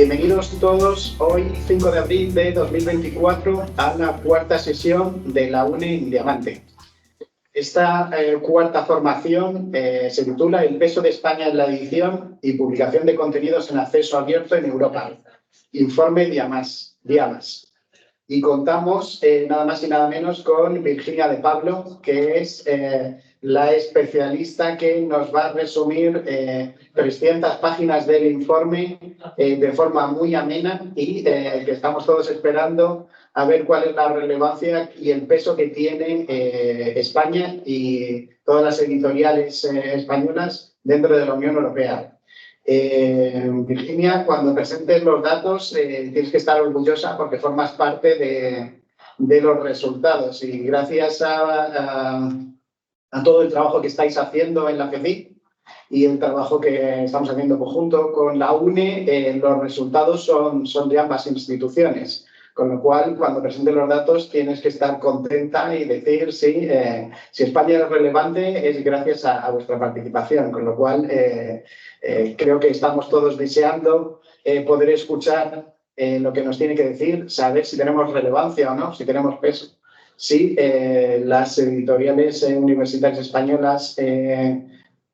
Bienvenidos todos hoy, 5 de abril de 2024, a la cuarta sesión de la UNE en Diamante. Esta cuarta formación se titula El peso de España en la edición y publicación de contenidos en acceso abierto en Europa. Informe Diamas. Y contamos nada más y nada menos con Virginia de Pablo, que es la especialista que nos va a resumir 300 páginas del informe de forma muy amena y que estamos todos esperando a ver cuál es la relevancia y el peso que tiene España y todas las editoriales españolas dentro de la Unión Europea. Virginia, cuando presentes los datos tienes que estar orgullosa porque formas parte de los resultados y gracias a todo el trabajo que estáis haciendo en la FECIC y el trabajo que estamos haciendo conjunto con la UNE, los resultados son de ambas instituciones. Con lo cual, cuando presentes los datos, tienes que estar contenta y decir si España es relevante es gracias a vuestra participación. Con lo cual, creo que estamos todos deseando poder escuchar lo que nos tiene que decir, saber si tenemos relevancia o no, si tenemos peso. Si las editoriales universitarias españolas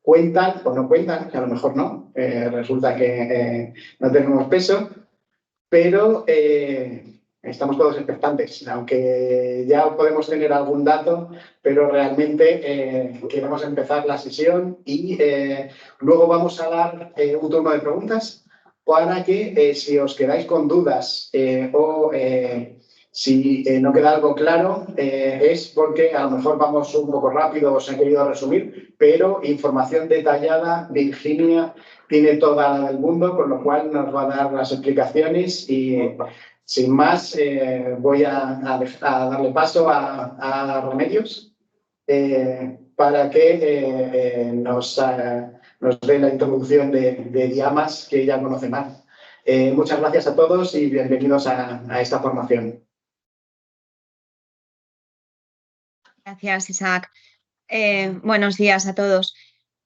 cuentan o no cuentan, que a lo mejor no, resulta que no tenemos peso, pero estamos todos expectantes, aunque ya podemos tener algún dato, pero realmente queremos empezar la sesión y luego vamos a dar un turno de preguntas para que si os quedáis con dudas o si no queda algo claro, es porque a lo mejor vamos un poco rápido, os he querido resumir, pero información detallada, Virginia tiene toda la del mundo, con lo cual nos va a dar las explicaciones y sin más voy a darle paso a Remedios para que nos dé la introducción de Diamas que ella conoce más. Muchas gracias a todos y bienvenidos a esta formación. Gracias, Isaac. Buenos días a todos.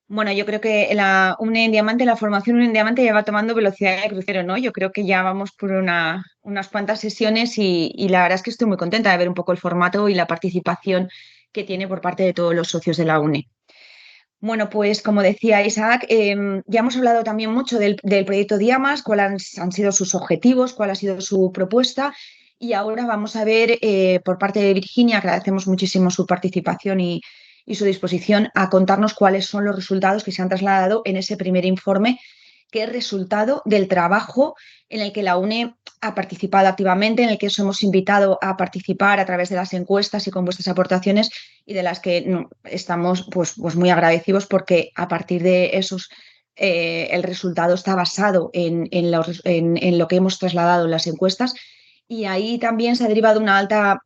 Bueno, yo creo que la UNE en Diamante, la formación UNE en Diamante ya va tomando velocidad de crucero, ¿no? Yo creo que ya vamos por unas cuantas sesiones y la verdad es que estoy muy contenta de ver un poco el formato y la participación que tiene por parte de todos los socios de la UNE. Bueno, pues como decía Isaac, ya hemos hablado también mucho del proyecto Diamas, cuáles han sido sus objetivos, cuál ha sido su propuesta y ahora vamos a ver por parte de Virginia, agradecemos muchísimo su participación y su disposición a contarnos cuáles son los resultados que se han trasladado en ese primer informe, que es resultado del trabajo en el que la UNE ha participado activamente, en el que os hemos invitado a participar a través de las encuestas y con vuestras aportaciones y de las que estamos pues muy agradecidos porque a partir de esos el resultado está basado en lo que hemos trasladado en las encuestas. Y ahí también se ha derivado una alta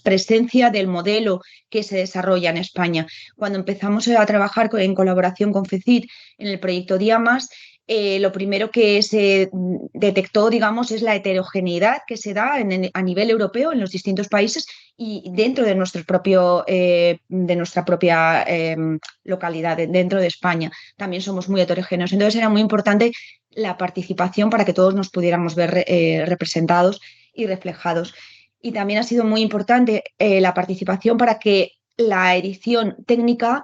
presencia del modelo que se desarrolla en España. Cuando empezamos a trabajar en colaboración con FECIT en el proyecto Diamas, lo primero que se detectó, digamos, es la heterogeneidad que se da a nivel europeo en los distintos países y dentro de nuestra propia localidad, dentro de España. También somos muy heterogéneos. Entonces era muy importante la participación para que todos nos pudiéramos ver representados y reflejados. Y también ha sido muy importante la participación para que la edición técnica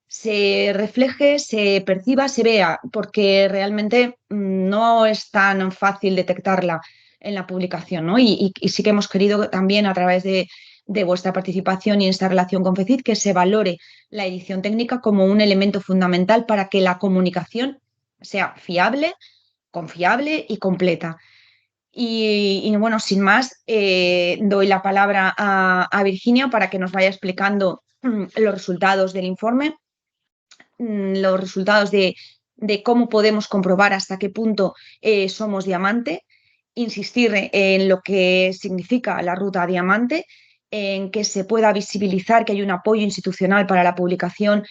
se refleje, se perciba, se vea, porque realmente no es tan fácil detectarla en la publicación, ¿no? Y sí que hemos querido también a través de vuestra participación y en esta relación con FECIT que se valore la edición técnica como un elemento fundamental para que la comunicación sea fiable, confiable y completa. Y bueno, sin más, doy la palabra a Virginia para que nos vaya explicando los resultados del informe, los resultados de cómo podemos comprobar hasta qué punto somos diamante, insistir en lo que significa la ruta diamante, en que se pueda visibilizar que hay un apoyo institucional para la publicación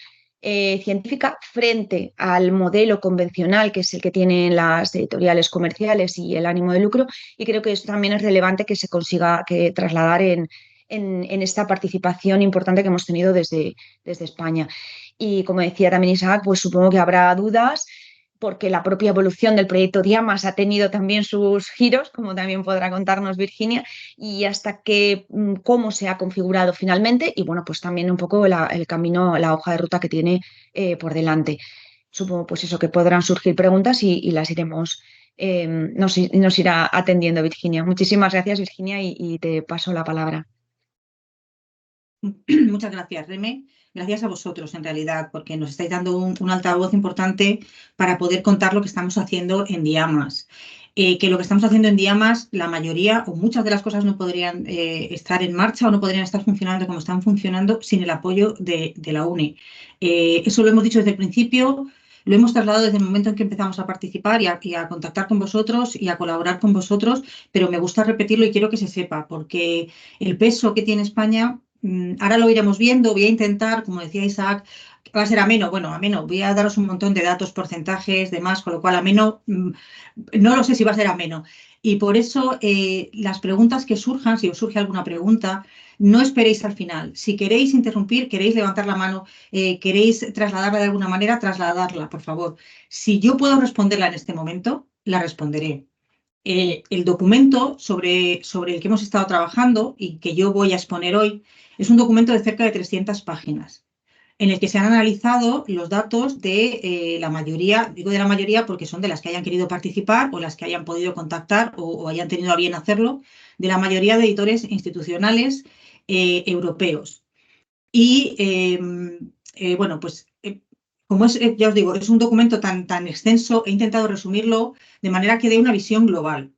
científica frente al modelo convencional, que es el que tienen las editoriales comerciales y el ánimo de lucro, y creo que esto también es relevante que se consiga trasladar en esta participación importante que hemos tenido desde España. Y como decía también Isaac, pues supongo que habrá dudas, porque la propia evolución del proyecto Diamas ha tenido también sus giros, como también podrá contarnos Virginia, y hasta cómo se ha configurado finalmente y bueno, pues también un poco el camino, la hoja de ruta que tiene por delante. Supongo pues eso, que podrán surgir preguntas y las iremos, nos irá atendiendo Virginia. Muchísimas gracias Virginia y te paso la palabra. Muchas gracias, Reme. Gracias a vosotros, en realidad, porque nos estáis dando un altavoz importante para poder contar lo que estamos haciendo en Diamas. Que lo que estamos haciendo en Diamas, la mayoría o muchas de las cosas no podrían estar en marcha o no podrían estar funcionando como están funcionando sin el apoyo de la UNE. Eso lo hemos dicho desde el principio, lo hemos trasladado desde el momento en que empezamos a participar y a contactar con vosotros y a colaborar con vosotros, pero me gusta repetirlo y quiero que se sepa, porque el peso que tiene España, ahora lo iremos viendo, voy a intentar, como decía Isaac, va a ser ameno, bueno, ameno, voy a daros un montón de datos, porcentajes, demás, con lo cual ameno, no lo sé si va a ser ameno. Y por eso las preguntas que surjan, si os surge alguna pregunta, no esperéis al final. Si queréis interrumpir, queréis levantar la mano, queréis trasladarla de alguna manera, trasladarla, por favor. Si yo puedo responderla en este momento, la responderé. El documento sobre el que hemos estado trabajando y que yo voy a exponer hoy es un documento de cerca de 300 páginas en el que se han analizado los datos de la mayoría, digo de la mayoría porque son de las que hayan querido participar o las que hayan podido contactar o hayan tenido a bien hacerlo, de la mayoría de editores institucionales europeos. Y bueno, pues como ya os digo, es un documento tan extenso, he intentado resumirlo de manera que dé una visión global,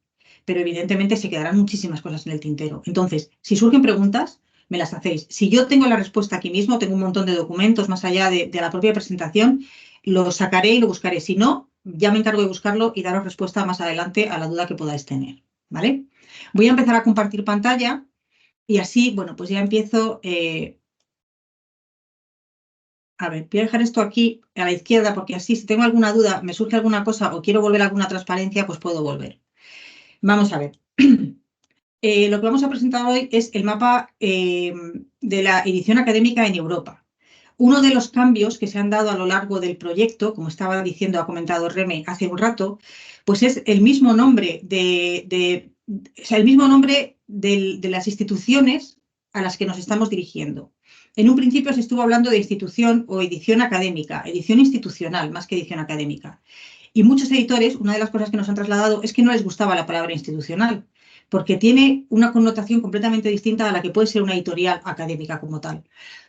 pero evidentemente se quedarán muchísimas cosas en el tintero. Entonces, si surgen preguntas, me las hacéis. Si yo tengo la respuesta aquí mismo, tengo un montón de documentos más allá de la propia presentación, lo sacaré y lo buscaré. Si no, ya me encargo de buscarlo y daros respuesta más adelante a la duda que podáis tener, ¿vale? Voy a empezar a compartir pantalla y así, bueno, pues ya empiezo. A ver, voy a dejar esto aquí a la izquierda porque así si tengo alguna duda, me surge alguna cosa o quiero volver a alguna transparencia, pues puedo volver. Vamos a ver. Lo que vamos a presentar hoy es el mapa de la edición académica en Europa. Uno de los cambios que se han dado a lo largo del proyecto, como estaba diciendo, ha comentado Reme hace un rato, pues es el mismo nombre de las instituciones a las que nos estamos dirigiendo. En un principio se estuvo hablando de institución o edición académica, edición institucional más que edición académica. Y muchos editores, una de las cosas que nos han trasladado es que no les gustaba la palabra institucional, porque tiene una connotación completamente distinta a la que puede ser una editorial académica como tal.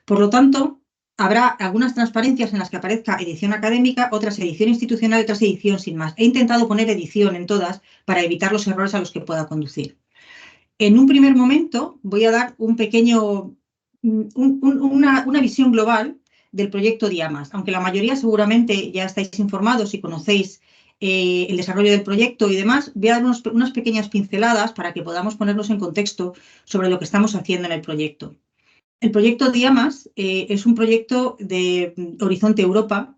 Por lo tanto, habrá algunas transparencias en las que aparezca edición académica, otras edición institucional, otras edición sin más. He intentado poner edición en todas para evitar los errores a los que pueda conducir. En un primer momento voy a dar un pequeño, una visión global del proyecto Diamas, aunque la mayoría seguramente ya estáis informados y conocéis el desarrollo del proyecto y demás, voy a dar unas pequeñas pinceladas para que podamos ponernos en contexto sobre lo que estamos haciendo en el proyecto. El proyecto Diamas es un proyecto de Horizonte Europa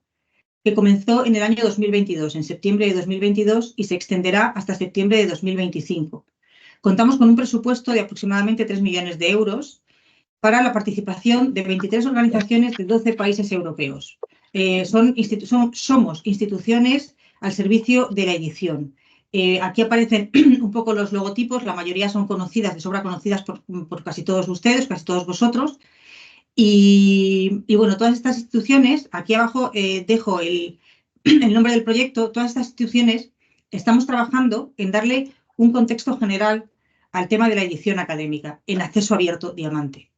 que comenzó en el año 2022, en septiembre de 2022, y se extenderá hasta septiembre de 2025. Contamos con un presupuesto de aproximadamente 3 millones de euros para la participación de 23 organizaciones de 12 países europeos. Somos instituciones al servicio de la edición. Aquí aparecen un poco los logotipos, la mayoría son conocidas, de sobra conocidas por casi todos ustedes, casi todos vosotros. Y bueno, todas estas instituciones, aquí abajo dejo el nombre del proyecto, todas estas instituciones estamos trabajando en darle un contexto general al tema de la edición académica en acceso abierto Diamante.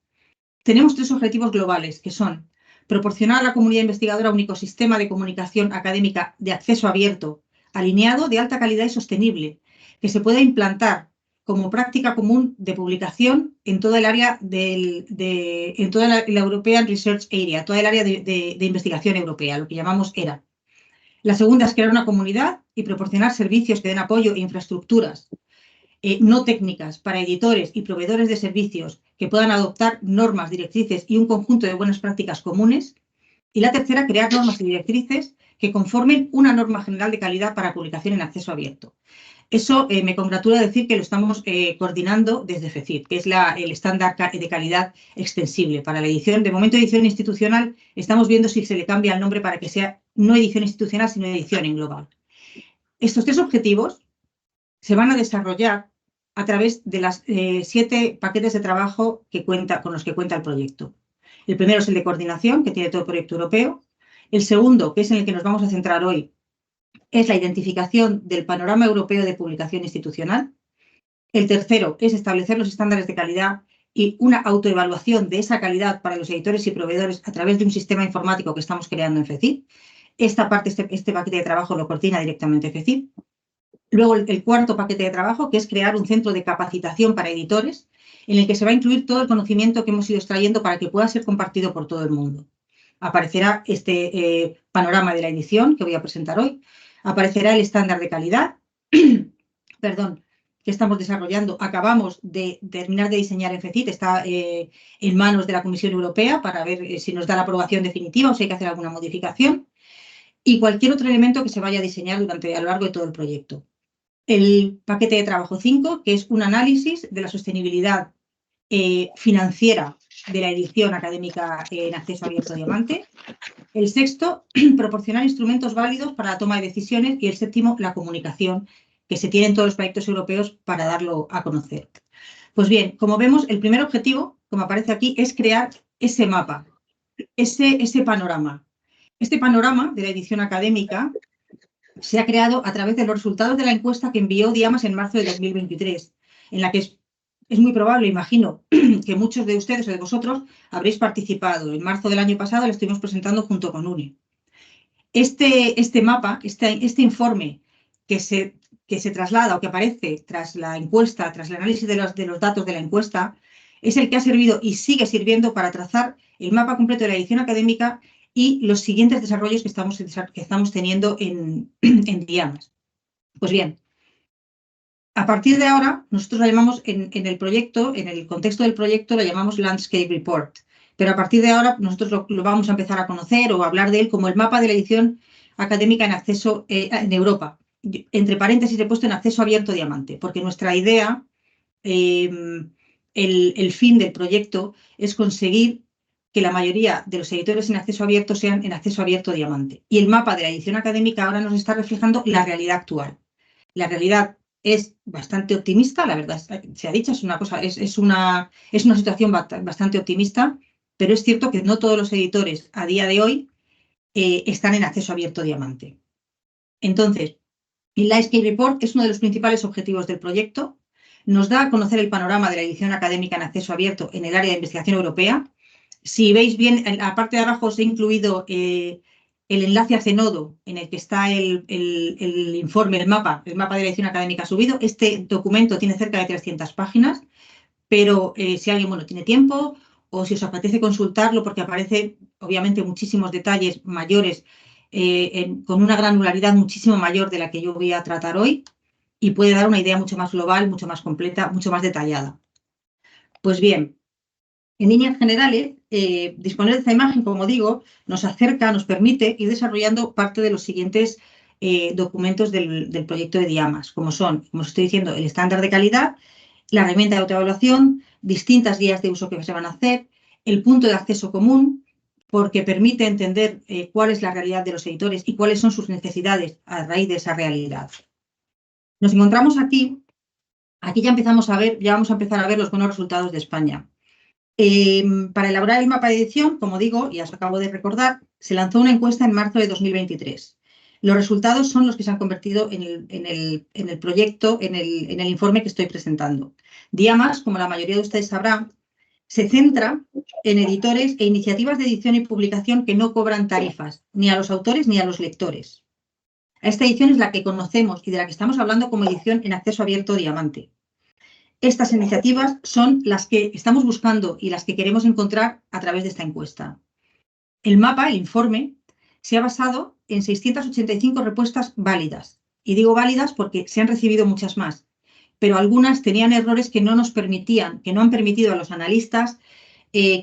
Tenemos 3 objetivos globales, que son proporcionar a la comunidad investigadora un ecosistema de comunicación académica de acceso abierto, alineado, de alta calidad y sostenible, que se pueda implantar como práctica común de publicación en toda el área en toda la European Research Area, toda el área de investigación europea, lo que llamamos ERA. La segunda es crear una comunidad y proporcionar servicios que den apoyo e infraestructuras no técnicas para editores y proveedores de servicios que puedan adoptar normas, directrices y un conjunto de buenas prácticas comunes. Y la tercera, crear normas y directrices que conformen una norma general de calidad para publicación en acceso abierto. Eso me congratula decir que lo estamos coordinando desde FECID, que es el estándar de calidad extensible para la edición. De momento, edición institucional, estamos viendo si se le cambia el nombre para que sea no edición institucional, sino edición en global. Estos 3 objetivos se van a desarrollar a través de las 7 paquetes de trabajo con los que cuenta el proyecto. El primero es el de coordinación, que tiene todo el proyecto europeo. El segundo, que es en el que nos vamos a centrar hoy, es la identificación del panorama europeo de publicación institucional. El tercero es establecer los estándares de calidad y una autoevaluación de esa calidad para los editores y proveedores a través de un sistema informático que estamos creando en FECIP. Esta parte, este paquete de trabajo lo coordina directamente FECIP. Luego el cuarto paquete de trabajo, que es crear un centro de capacitación para editores, en el que se va a incluir todo el conocimiento que hemos ido extrayendo para que pueda ser compartido por todo el mundo. Aparecerá este panorama de la edición que voy a presentar hoy. Aparecerá el estándar de calidad, perdón, que estamos desarrollando. Acabamos de terminar de diseñar en FECIP, está en manos de la Comisión Europea para ver si nos da la aprobación definitiva o si hay que hacer alguna modificación. Y cualquier otro elemento que se vaya a diseñar a lo largo de todo el proyecto. El paquete de trabajo 5, que es un análisis de la sostenibilidad financiera de la edición académica en acceso abierto diamante. El sexto, proporcionar instrumentos válidos para la toma de decisiones. Y el séptimo, la comunicación que se tiene en todos los proyectos europeos para darlo a conocer. Pues bien, como vemos, el primer objetivo, como aparece aquí, es crear ese mapa, ese panorama. Este panorama de la edición académica se ha creado a través de los resultados de la encuesta que envió Diamas en marzo de 2023, en la que es muy probable, imagino, que muchos de ustedes o de vosotros habréis participado. En marzo del año pasado la estuvimos presentando junto con UNE. Este mapa, este informe que se traslada o que aparece tras la encuesta, tras el análisis de los datos de la encuesta, es el que ha servido y sigue sirviendo para trazar el mapa completo de la edición académica y los siguientes desarrollos que estamos teniendo en Diamas. Pues bien, a partir de ahora, nosotros lo llamamos en el proyecto, en el contexto del proyecto, lo llamamos Landscape Report. Pero a partir de ahora, nosotros lo vamos a empezar a conocer o a hablar de él como el mapa de la edición académica en acceso en Europa. Entre paréntesis he puesto en acceso abierto diamante, porque nuestra idea, el fin del proyecto es conseguir que la mayoría de los editores en acceso abierto sean en acceso abierto diamante. Y el mapa de la edición académica ahora nos está reflejando la realidad actual. La realidad es bastante optimista, la verdad, se ha dicho, es una situación bastante optimista, pero es cierto que no todos los editores a día de hoy están en acceso abierto diamante. Entonces, el Landscape Report es uno de los principales objetivos del proyecto. Nos da a conocer el panorama de la edición académica en acceso abierto en el área de investigación europea. Si veis bien, en la parte de abajo os he incluido el enlace a Zenodo, en el que está el informe, el mapa de la edición académica subido. Este documento tiene cerca de 300 páginas, pero si alguien tiene tiempo o si os apetece consultarlo, porque aparece obviamente muchísimos detalles mayores, con una granularidad muchísimo mayor de la que yo voy a tratar hoy, y puede dar una idea mucho más global, mucho más completa, mucho más detallada. Pues bien, en líneas generales, disponer de esta imagen, como digo, nos acerca, nos permite ir desarrollando parte de los siguientes documentos del proyecto de Diamas, como son, como os estoy diciendo, el estándar de calidad, la herramienta de autoevaluación, distintas guías de uso que se van a hacer, el punto de acceso común, porque permite entender cuál es la realidad de los editores y cuáles son sus necesidades a raíz de esa realidad. Nos encontramos aquí ya vamos a empezar a ver los buenos resultados de España. Para elaborar el mapa de edición, como digo, y os acabo de recordar, se lanzó una encuesta en marzo de 2023. Los resultados son los que se han convertido en el proyecto, en el informe que estoy presentando. Diamas, como la mayoría de ustedes sabrán, se centra en editores e iniciativas de edición y publicación que no cobran tarifas, ni a los autores ni a los lectores. Esta edición es la que conocemos y de la que estamos hablando como edición en acceso abierto diamante. Estas iniciativas son las que estamos buscando y las que queremos encontrar a través de esta encuesta. El mapa, el informe, se ha basado en 685 respuestas válidas. Y digo válidas porque se han recibido muchas más, pero algunas tenían errores que no han permitido a los analistas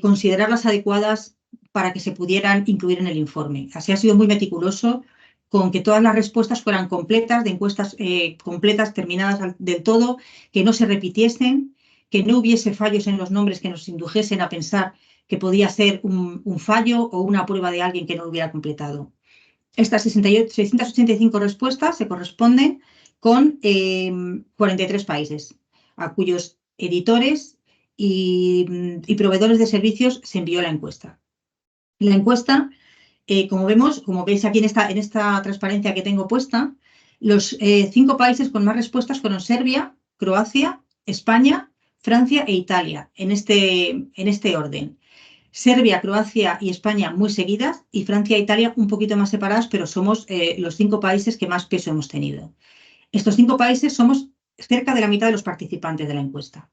considerarlas adecuadas para que se pudieran incluir en el informe. Así ha sido muy meticuloso con que todas las respuestas fueran completas, de encuestas completas, terminadas del todo, que no se repitiesen, que no hubiese fallos en los nombres que nos indujesen a pensar que podía ser un fallo o una prueba de alguien que no lo hubiera completado. Estas 685 respuestas se corresponden con 43 países, a cuyos editores y proveedores de servicios se envió la encuesta. La encuesta, como veis aquí en esta transparencia que tengo puesta, los 5 países con más respuestas fueron Serbia, Croacia, España, Francia e Italia, en este orden. Serbia, Croacia y España muy seguidas y Francia e Italia un poquito más separadas, pero somos los 5 países que más peso hemos tenido. Estos 5 países somos cerca de la mitad de los participantes de la encuesta.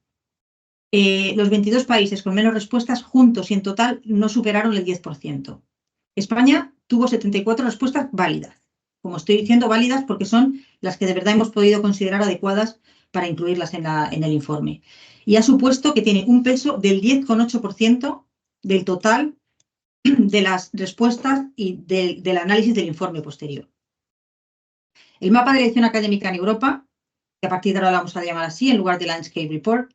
Los 22 países con menos respuestas juntos y en total no superaron el 10%. España tuvo 74 respuestas válidas. Como estoy diciendo, válidas porque son las que de verdad hemos podido considerar adecuadas para incluirlas en el informe. Y ha supuesto que tiene un peso del 10,8% del total de las respuestas y del análisis del informe posterior. El mapa de edición académica en Europa, que a partir de ahora lo vamos a llamar así en lugar de Landscape Report,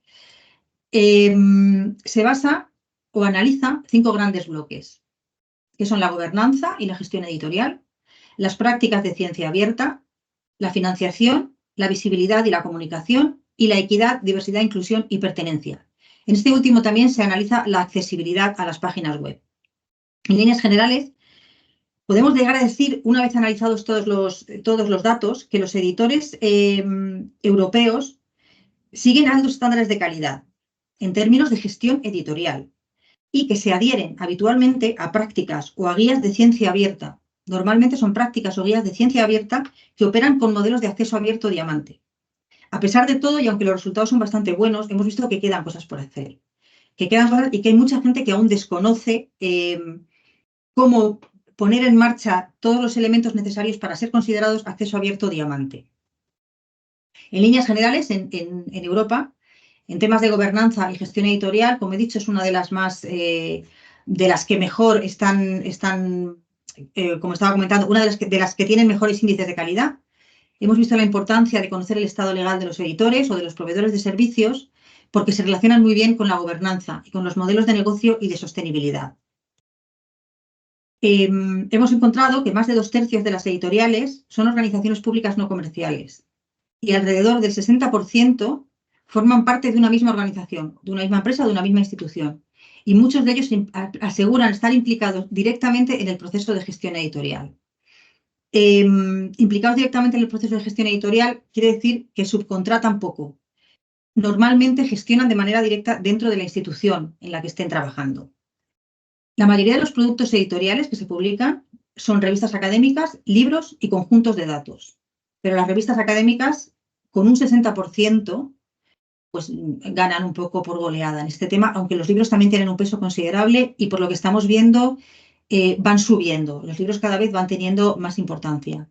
se basa o analiza 5 grandes bloques, que son la gobernanza y la gestión editorial, las prácticas de ciencia abierta, la financiación, la visibilidad y la comunicación, y la equidad, diversidad, inclusión y pertenencia. En este último también se analiza la accesibilidad a las páginas web. En líneas generales, podemos llegar a decir, una vez analizados todos los datos, que los editores europeos siguen altos estándares de calidad en términos de gestión editorial y que se adhieren habitualmente a prácticas o a guías de ciencia abierta. Normalmente son prácticas o guías de ciencia abierta que operan con modelos de acceso abierto diamante. A pesar de todo, y aunque los resultados son bastante buenos, hemos visto que quedan cosas por hacer. Y que hay mucha gente que aún desconoce cómo poner en marcha todos los elementos necesarios para ser considerados acceso abierto diamante. En líneas generales, en Europa, en temas de gobernanza y gestión editorial, como he dicho, es una de las más, de las que mejor están como estaba comentando, una de las que tienen mejores índices de calidad. Hemos visto la importancia de conocer el estado legal de los editores o de los proveedores de servicios porque se relacionan muy bien con la gobernanza y con los modelos de negocio y de sostenibilidad. Hemos encontrado que más de 2/3 de las editoriales son organizaciones públicas no comerciales y alrededor del 60% forman parte de una misma organización, de una misma empresa o de una misma institución. Y muchos de ellos aseguran estar implicados directamente en el proceso de gestión editorial. Implicados directamente en el proceso de gestión editorial quiere decir que subcontratan poco. Normalmente gestionan de manera directa dentro de la institución en la que estén trabajando. La mayoría de los productos editoriales que se publican son revistas académicas, libros y conjuntos de datos. Pero las revistas académicas, con un 60%, pues ganan un poco por goleada en este tema, aunque los libros también tienen un peso considerable y por lo que estamos viendo van subiendo. Los libros cada vez van teniendo más importancia.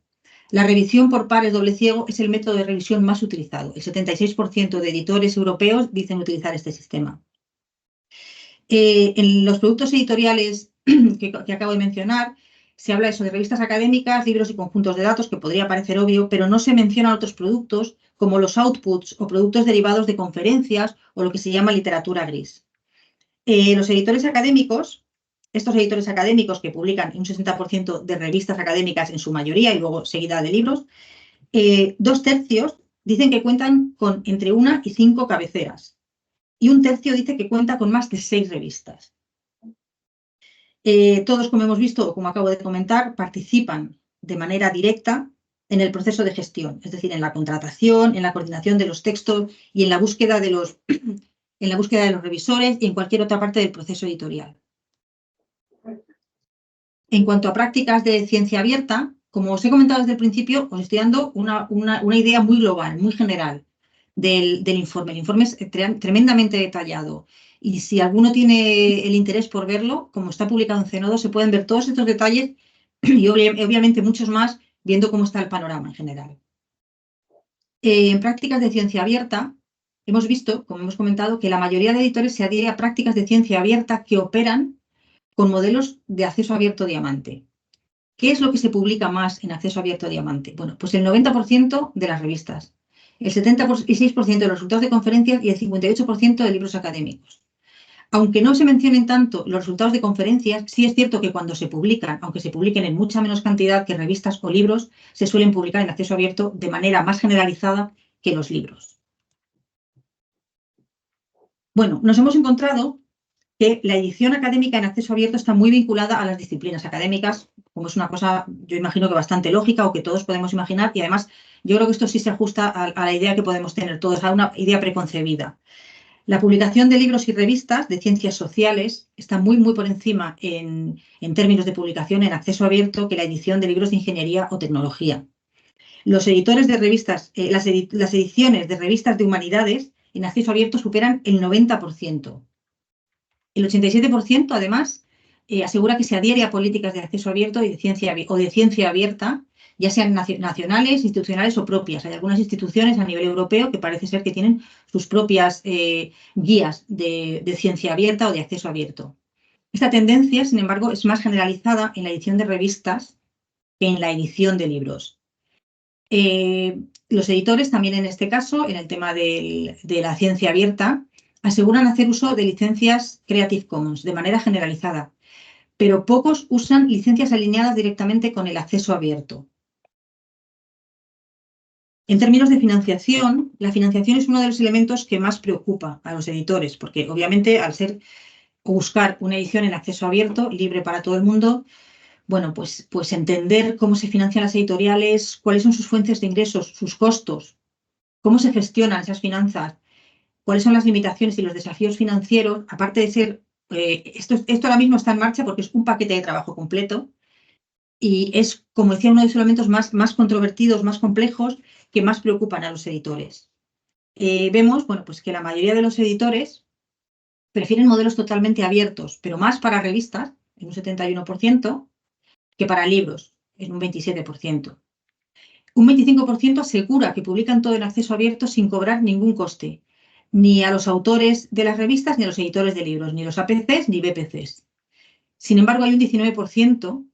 La revisión por pares doble ciego es el método de revisión más utilizado. El 76% de editores europeos dicen utilizar este sistema. En los productos editoriales que acabo de mencionar, se habla eso de revistas académicas, libros y conjuntos de datos, que podría parecer obvio, pero no se mencionan otros productos como los outputs o productos derivados de conferencias o lo que se llama literatura gris. Los editores académicos, estos editores académicos que publican un 60% de revistas académicas en su mayoría y luego seguida de libros, 2/3 dicen que cuentan con entre 1 y 5 cabeceras y 1/3 dice que cuenta con más de 6 revistas. Todos, como hemos visto o como acabo de comentar, participan de manera directa en el proceso de gestión, es decir, en la contratación, en la coordinación de los textos y en la búsqueda de los revisores y en cualquier otra parte del proceso editorial. En cuanto a prácticas de ciencia abierta, como os he comentado desde el principio, os estoy dando una idea muy global, muy general del informe. El informe es tremendamente detallado. Y si alguno tiene el interés por verlo, como está publicado en Zenodo, se pueden ver todos estos detalles y obviamente muchos más viendo cómo está el panorama en general. En prácticas de ciencia abierta, hemos visto, como hemos comentado, que la mayoría de editores se adhiere a prácticas de ciencia abierta que operan con modelos de acceso abierto diamante. ¿Qué es lo que se publica más en acceso abierto diamante? Bueno, pues el 90% de las revistas, el 76% de los resultados de conferencias y el 58% de libros académicos. Aunque no se mencionen tanto los resultados de conferencias, sí es cierto que cuando se publican, aunque se publiquen en mucha menos cantidad que revistas o libros, se suelen publicar en acceso abierto de manera más generalizada que los libros. Bueno, nos hemos encontrado que la edición académica en acceso abierto está muy vinculada a las disciplinas académicas, como es una cosa, yo imagino que bastante lógica o que todos podemos imaginar, y además yo creo que esto sí se ajusta a la idea que podemos tener todos, a una idea preconcebida. La publicación de libros y revistas de ciencias sociales está muy por encima en términos de publicación en acceso abierto que la edición de libros de ingeniería o tecnología. Los editores de revistas, las ediciones de revistas de humanidades en acceso abierto superan el 90%. El 87%, además, asegura que se adhiere a políticas de acceso abierto y de ciencia abierta, ya sean nacionales, institucionales o propias. Hay algunas instituciones a nivel europeo que parece ser que tienen sus propias guías de ciencia abierta o de acceso abierto. Esta tendencia, sin embargo, es más generalizada en la edición de revistas que en la edición de libros. Los editores también en este caso, en el tema de la ciencia abierta, aseguran hacer uso de licencias Creative Commons de manera generalizada, pero pocos usan licencias alineadas directamente con el acceso abierto. En términos de financiación, la financiación es uno de los elementos que más preocupa a los editores, porque obviamente al ser o buscar una edición en acceso abierto, libre para todo el mundo, bueno, pues entender cómo se financian las editoriales, cuáles son sus fuentes de ingresos, sus costos, cómo se gestionan esas finanzas, cuáles son las limitaciones y los desafíos financieros, aparte de ser, esto ahora mismo está en marcha porque es un paquete de trabajo completo y es, como decía, uno de los elementos más controvertidos, más complejos, que más preocupan a los editores. Vemos, bueno, pues que la mayoría de los editores prefieren modelos totalmente abiertos, pero más para revistas, en un 71%, que para libros, en un 27%. Un 25% asegura que publican todo en acceso abierto sin cobrar ningún coste, ni a los autores de las revistas, ni a los editores de libros, ni los APCs ni BPCs. Sin embargo, hay un 19%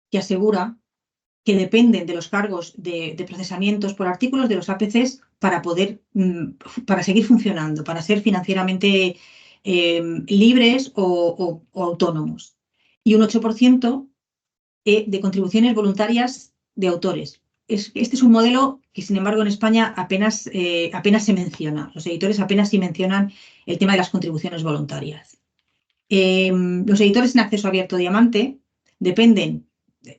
que asegura que dependen de los cargos de procesamientos por artículos de los APCs para seguir funcionando, para ser financieramente libres o autónomos. Y un 8% de contribuciones voluntarias de autores. Este es un modelo que, sin embargo, en España apenas se menciona. Los editores apenas sí mencionan el tema de las contribuciones voluntarias. Los editores en acceso abierto diamante dependen,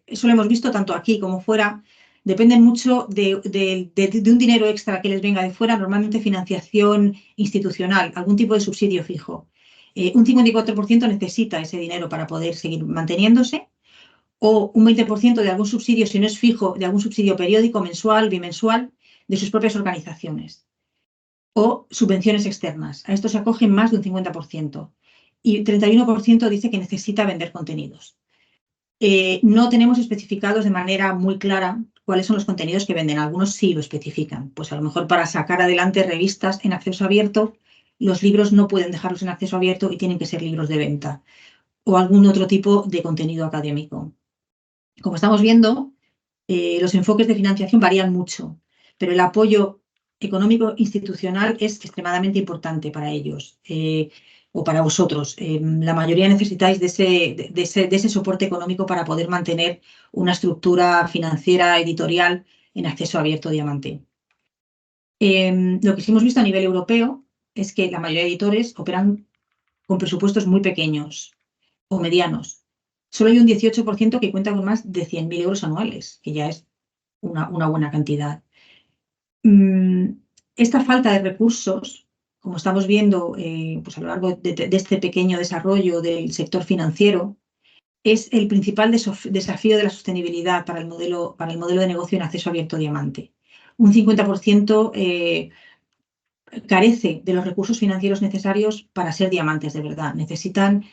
eso lo hemos visto tanto aquí como fuera, dependen mucho de un dinero extra que les venga de fuera, normalmente financiación institucional, algún tipo de subsidio fijo. Un 54% necesita ese dinero para poder seguir manteniéndose, o un 20% de algún subsidio, si no es fijo, de algún subsidio periódico, mensual, bimensual, de sus propias organizaciones. O subvenciones externas. A esto se acogen más de un 50%. Y 31% dice que necesita vender contenidos. No tenemos especificados de manera muy clara cuáles son los contenidos que venden. Algunos sí lo especifican. Pues a lo mejor para sacar adelante revistas en acceso abierto, los libros no pueden dejarlos en acceso abierto y tienen que ser libros de venta. O algún otro tipo de contenido académico. Como estamos viendo, los enfoques de financiación varían mucho, pero el apoyo económico institucional es extremadamente importante para ellos o para vosotros. La mayoría necesitáis de ese soporte económico para poder mantener una estructura financiera editorial en acceso abierto diamante. Lo que sí hemos visto a nivel europeo es que la mayoría de editores operan con presupuestos muy pequeños o medianos. Solo hay un 18% que cuenta con más de 100.000 euros anuales, que ya es una buena cantidad. Esta falta de recursos, como estamos viendo pues a lo largo de este pequeño desarrollo del sector financiero, es el principal desafío de la sostenibilidad para el modelo de negocio en acceso abierto diamante. Un 50% carece de los recursos financieros necesarios para ser diamantes de verdad. Necesitan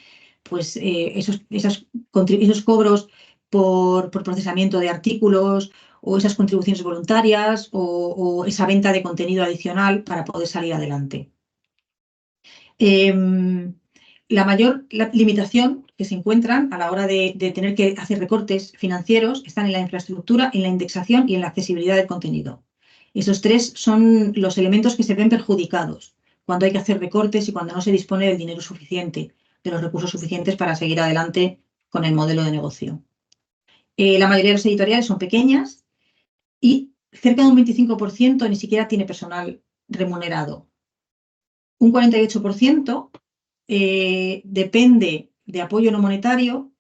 pues esos cobros por procesamiento de artículos o esas contribuciones voluntarias o esa venta de contenido adicional para poder salir adelante. La mayor limitación que se encuentran a la hora de tener que hacer recortes financieros están en la infraestructura, en la indexación y en la accesibilidad del contenido. Esos tres son los elementos que se ven perjudicados cuando hay que hacer recortes y cuando no se dispone del dinero suficiente, de los recursos suficientes para seguir adelante con el modelo de negocio. La mayoría de las editoriales son pequeñas y cerca de un 25% ni siquiera tiene personal remunerado. Un 48% depende de apoyo no monetario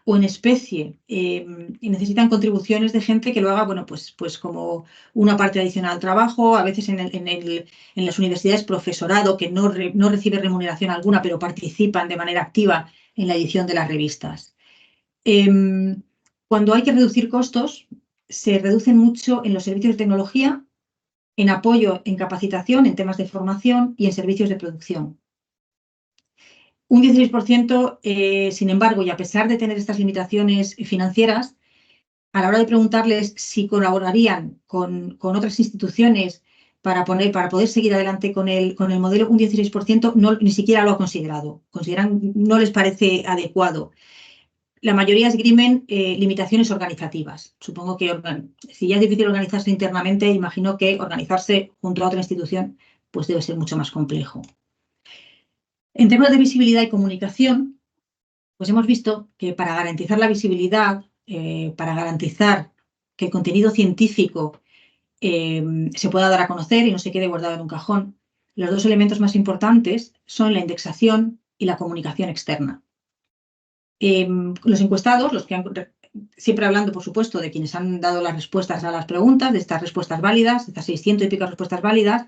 o en especie y necesitan contribuciones de gente que lo haga, bueno, pues como una parte adicional al trabajo, a veces en las universidades profesorado que no recibe remuneración alguna, pero participan de manera activa en la edición de las revistas. Cuando hay que reducir costos, se reducen mucho en los servicios de tecnología, en apoyo, en capacitación, en temas de formación y en servicios de producción. Un 16%, sin embargo, y a pesar de tener estas limitaciones financieras, a la hora de preguntarles si colaborarían con otras instituciones para poder seguir adelante con el modelo, un 16% ni siquiera lo ha considerado. No les parece adecuado. La mayoría esgrimen limitaciones organizativas. Supongo que si ya es difícil organizarse internamente, imagino que organizarse junto a otra institución pues debe ser mucho más complejo. En temas de visibilidad y comunicación, pues hemos visto que para garantizar la visibilidad, para garantizar que el contenido científico se pueda dar a conocer y no se quede guardado en un cajón, los dos elementos más importantes son la indexación y la comunicación externa. Los encuestados, siempre hablando, por supuesto, de quienes han dado las respuestas a las preguntas, de estas respuestas válidas, de estas 600 y pico respuestas válidas,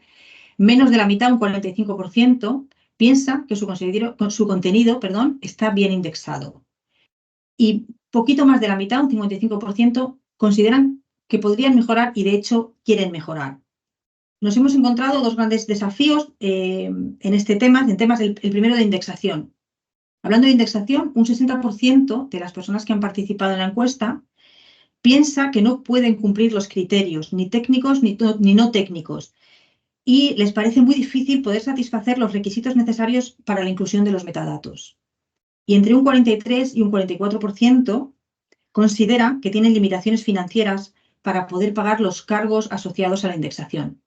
menos de la mitad, un 45%, piensa que su contenido está bien indexado. Y poquito más de la mitad, un 55%, consideran que podrían mejorar y, de hecho, quieren mejorar. Nos hemos encontrado dos grandes desafíos en este tema, el primero de indexación. Hablando de indexación, un 60% de las personas que han participado en la encuesta piensa que no pueden cumplir los criterios, ni técnicos ni no técnicos, y les parece muy difícil poder satisfacer los requisitos necesarios para la inclusión de los metadatos. Y entre un 43 y un 44% considera que tienen limitaciones financieras para poder pagar los cargos asociados a la indexación.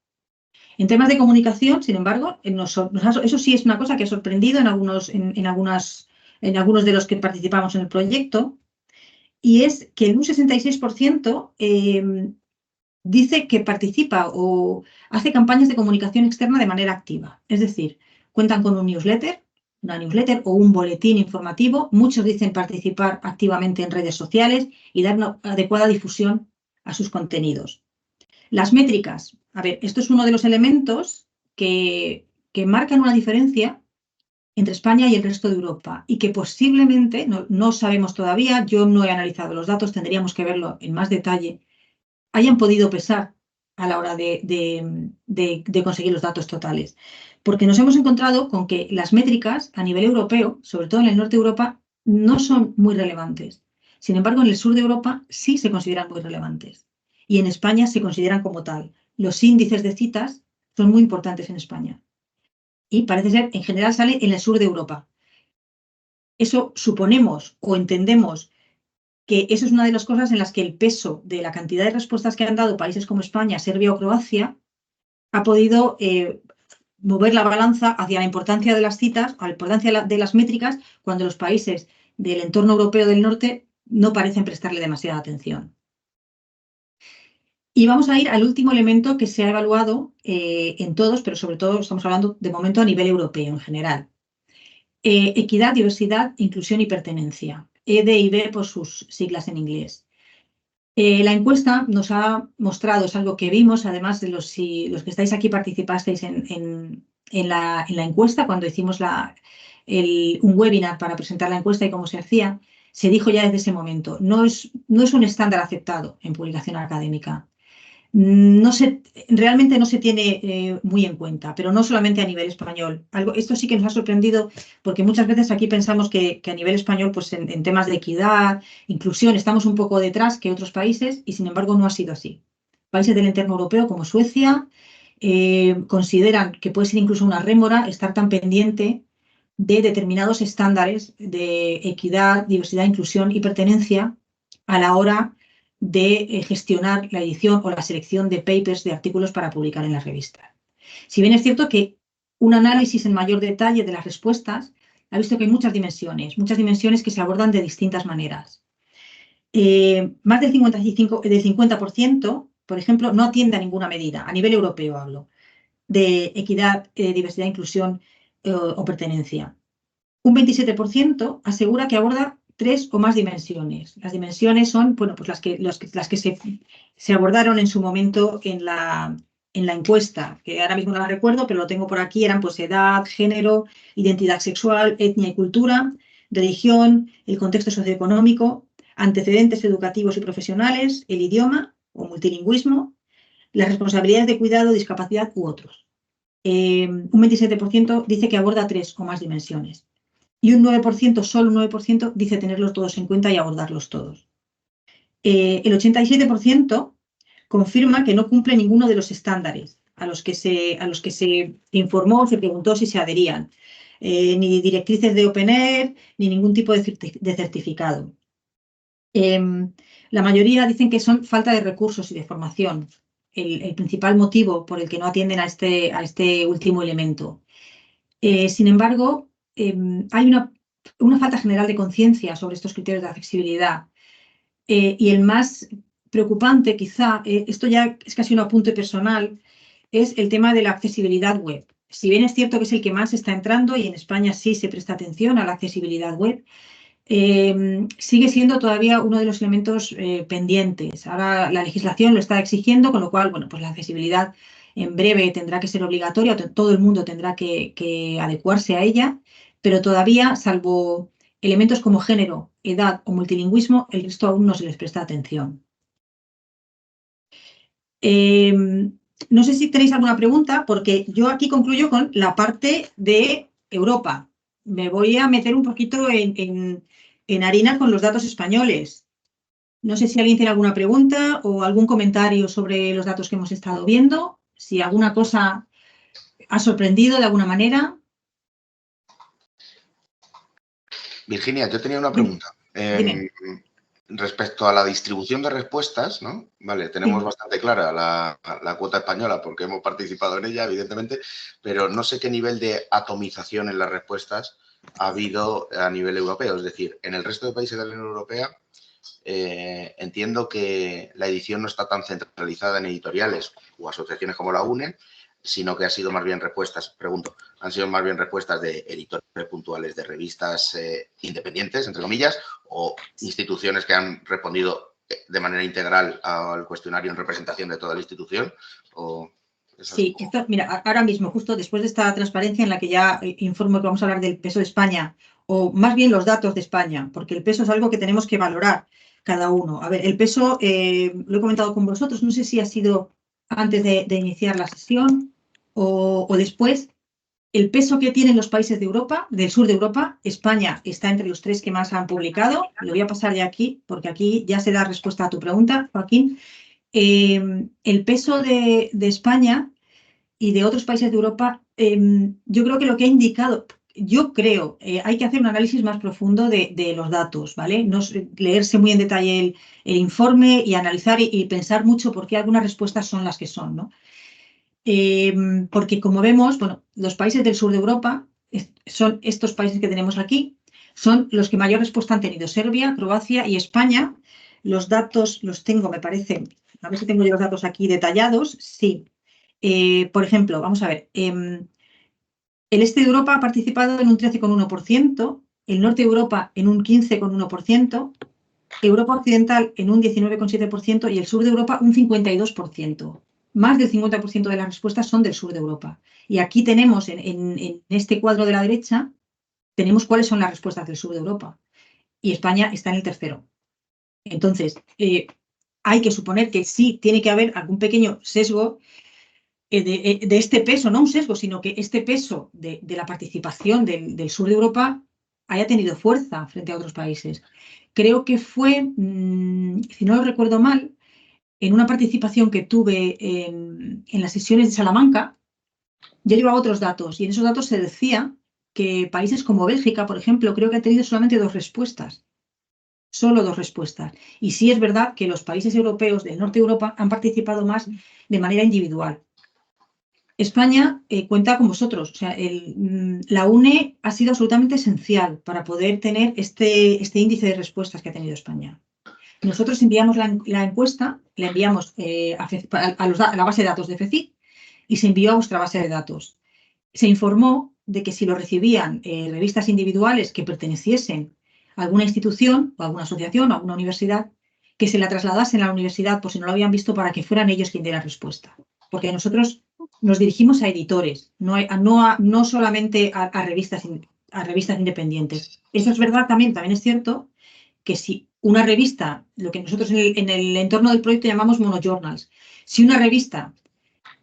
En temas de comunicación, sin embargo, eso sí es una cosa que ha sorprendido en algunos de los que participamos en el proyecto, y es que un 66% dice que participa o hace campañas de comunicación externa de manera activa. Es decir, cuentan con una newsletter o un boletín informativo. Muchos dicen participar activamente en redes sociales y dar una adecuada difusión a sus contenidos. Las métricas. A ver, esto es uno de los elementos que marcan una diferencia entre España y el resto de Europa y que posiblemente, no sabemos todavía, yo no he analizado los datos, tendríamos que verlo en más detalle, hayan podido pesar a la hora de conseguir los datos totales. Porque nos hemos encontrado con que las métricas a nivel europeo, sobre todo en el norte de Europa, no son muy relevantes. Sin embargo, en el sur de Europa sí se consideran muy relevantes. Y en España se consideran como tal. Los índices de citas son muy importantes en España. Y parece ser, en general, sale en el sur de Europa. Eso suponemos o entendemos que eso es una de las cosas en las que el peso de la cantidad de respuestas que han dado países como España, Serbia o Croacia ha podido mover la balanza hacia la importancia de las citas, a la importancia de las métricas, cuando los países del entorno europeo del norte no parecen prestarle demasiada atención. Y vamos a ir al último elemento que se ha evaluado en todos, pero sobre todo estamos hablando de momento a nivel europeo en general. Equidad, diversidad, inclusión y pertenencia. EDIB por sus siglas en inglés. La encuesta nos ha mostrado, es algo que vimos, además de los que estáis aquí participasteis en la encuesta, cuando hicimos un webinar para presentar la encuesta y cómo se hacía, se dijo ya desde ese momento, no es un estándar aceptado en publicación académica. Realmente no se tiene muy en cuenta, pero no solamente a nivel español. Esto sí que nos ha sorprendido porque muchas veces aquí pensamos que a nivel español, pues en temas de equidad, inclusión, estamos un poco detrás que otros países y sin embargo no ha sido así. Países del entorno europeo como Suecia consideran que puede ser incluso una rémora estar tan pendiente de determinados estándares de equidad, diversidad, inclusión y pertenencia a la hora de gestionar la edición o la selección de papers, de artículos para publicar en la revista. Si bien es cierto que un análisis en mayor detalle de las respuestas, ha visto que hay muchas dimensiones que se abordan de distintas maneras. Más del 50%, por ejemplo, no atiende a ninguna medida, a nivel europeo hablo, de equidad, diversidad, inclusión o pertenencia. Un 27% asegura que aborda 3 o más dimensiones. Las dimensiones son, bueno, pues las que se abordaron en su momento en la encuesta, que ahora mismo no la recuerdo, pero lo tengo por aquí, eran pues edad, género, identidad sexual, etnia y cultura, religión, el contexto socioeconómico, antecedentes educativos y profesionales, el idioma o multilingüismo, las responsabilidades de cuidado, discapacidad u otros. Un 27% dice que aborda 3 o más dimensiones. Y un 9%, solo un 9%, dice tenerlos todos en cuenta y abordarlos todos. El 87% confirma que no cumple ninguno de los estándares a los que se informó, se preguntó si se adherían. Ni directrices de OpenAIRE, ni ningún tipo de certificado. La mayoría dicen que son falta de recursos y de formación, el principal motivo por el que no atienden a este último elemento. Sin embargo, hay una falta general de conciencia sobre estos criterios de accesibilidad. Y el más preocupante, quizá, esto ya es casi un apunte personal, es el tema de la accesibilidad web. Si bien es cierto que es el que más está entrando y en España sí se presta atención a la accesibilidad web, sigue siendo todavía uno de los elementos pendientes. Ahora la legislación lo está exigiendo, con lo cual, bueno, pues la accesibilidad en breve tendrá que ser obligatoria, todo el mundo tendrá que adecuarse a ella, pero todavía, salvo elementos como género, edad o multilingüismo, el resto aún no se les presta atención. No sé si tenéis alguna pregunta, porque yo aquí concluyo con la parte de Europa. Me voy a meter un poquito en harina con los datos españoles. No sé si alguien tiene alguna pregunta o algún comentario sobre los datos que hemos estado viendo, si alguna cosa ha sorprendido de alguna manera. Virginia, yo tenía una pregunta. Dime. Respecto a la distribución de respuestas, ¿no? Vale, tenemos bastante clara la cuota española porque hemos participado en ella, evidentemente, pero no sé qué nivel de atomización en las respuestas ha habido a nivel europeo. Es decir, en el resto de países de la Unión Europea entiendo que la edición no está tan centralizada en editoriales o asociaciones como la UNE, sino que ha sido más bien respuestas, pregunto, han sido más bien respuestas de editores puntuales de revistas independientes, entre comillas, o instituciones que han respondido de manera integral al cuestionario en representación de toda la institución. Sí, esto, mira, ahora mismo, justo después de esta transparencia en la que ya informo que vamos a hablar del peso de España, o más bien los datos de España, porque el peso es algo que tenemos que valorar cada uno. A ver, el peso, lo he comentado con vosotros, no sé si ha sido antes de iniciar la sesión o después. El peso que tienen los países de Europa, del sur de Europa, España está entre los 3 que más han publicado. Lo voy a pasar ya aquí, porque aquí ya se da respuesta a tu pregunta, Joaquín. El peso de España y de otros países de Europa, yo creo que lo que ha indicado, hay que hacer un análisis más profundo de los datos, ¿vale? No leerse muy en detalle el informe y analizar y pensar mucho por qué algunas respuestas son las que son, ¿no? Porque como vemos, bueno, los países del sur de Europa son estos países que tenemos aquí, son los que mayor respuesta han tenido, Serbia, Croacia y España. Los datos los tengo, me parece, a ver si tengo yo los datos aquí detallados, sí. Por ejemplo, vamos a ver, el este de Europa ha participado en un 13,1%, el norte de Europa en un 15,1%, Europa occidental en un 19,7% y el sur de Europa un 52%. Más del 50% de las respuestas son del sur de Europa. Y aquí tenemos, en este cuadro de la derecha, tenemos cuáles son las respuestas del sur de Europa. Y España está en el tercero. Entonces, hay que suponer que sí tiene que haber algún pequeño sesgo de este peso, no un sesgo, sino que este peso de la participación del sur de Europa haya tenido fuerza frente a otros países. Creo que fue, si no lo recuerdo mal, en una participación que tuve en las sesiones de Salamanca, yo llevaba otros datos y en esos datos se decía que países como Bélgica, por ejemplo, creo que han tenido solamente 2 respuestas. Solo 2 respuestas. Y sí es verdad que los países europeos del norte de Europa han participado más de manera individual. España cuenta con vosotros. O sea, la UNE ha sido absolutamente esencial para poder tener este índice de respuestas que ha tenido España. Nosotros enviamos la encuesta, la enviamos a la base de datos de FECIT y se envió a vuestra base de datos. Se informó de que si lo recibían revistas individuales que perteneciesen a alguna institución o a alguna asociación o a alguna universidad, que se la trasladasen a la universidad por si no lo habían visto para que fueran ellos quien dieran respuesta. Porque nosotros nos dirigimos a editores, no solamente a revistas independientes. Eso es verdad también es cierto que si una revista, lo que nosotros en el entorno del proyecto llamamos monojournals, si una revista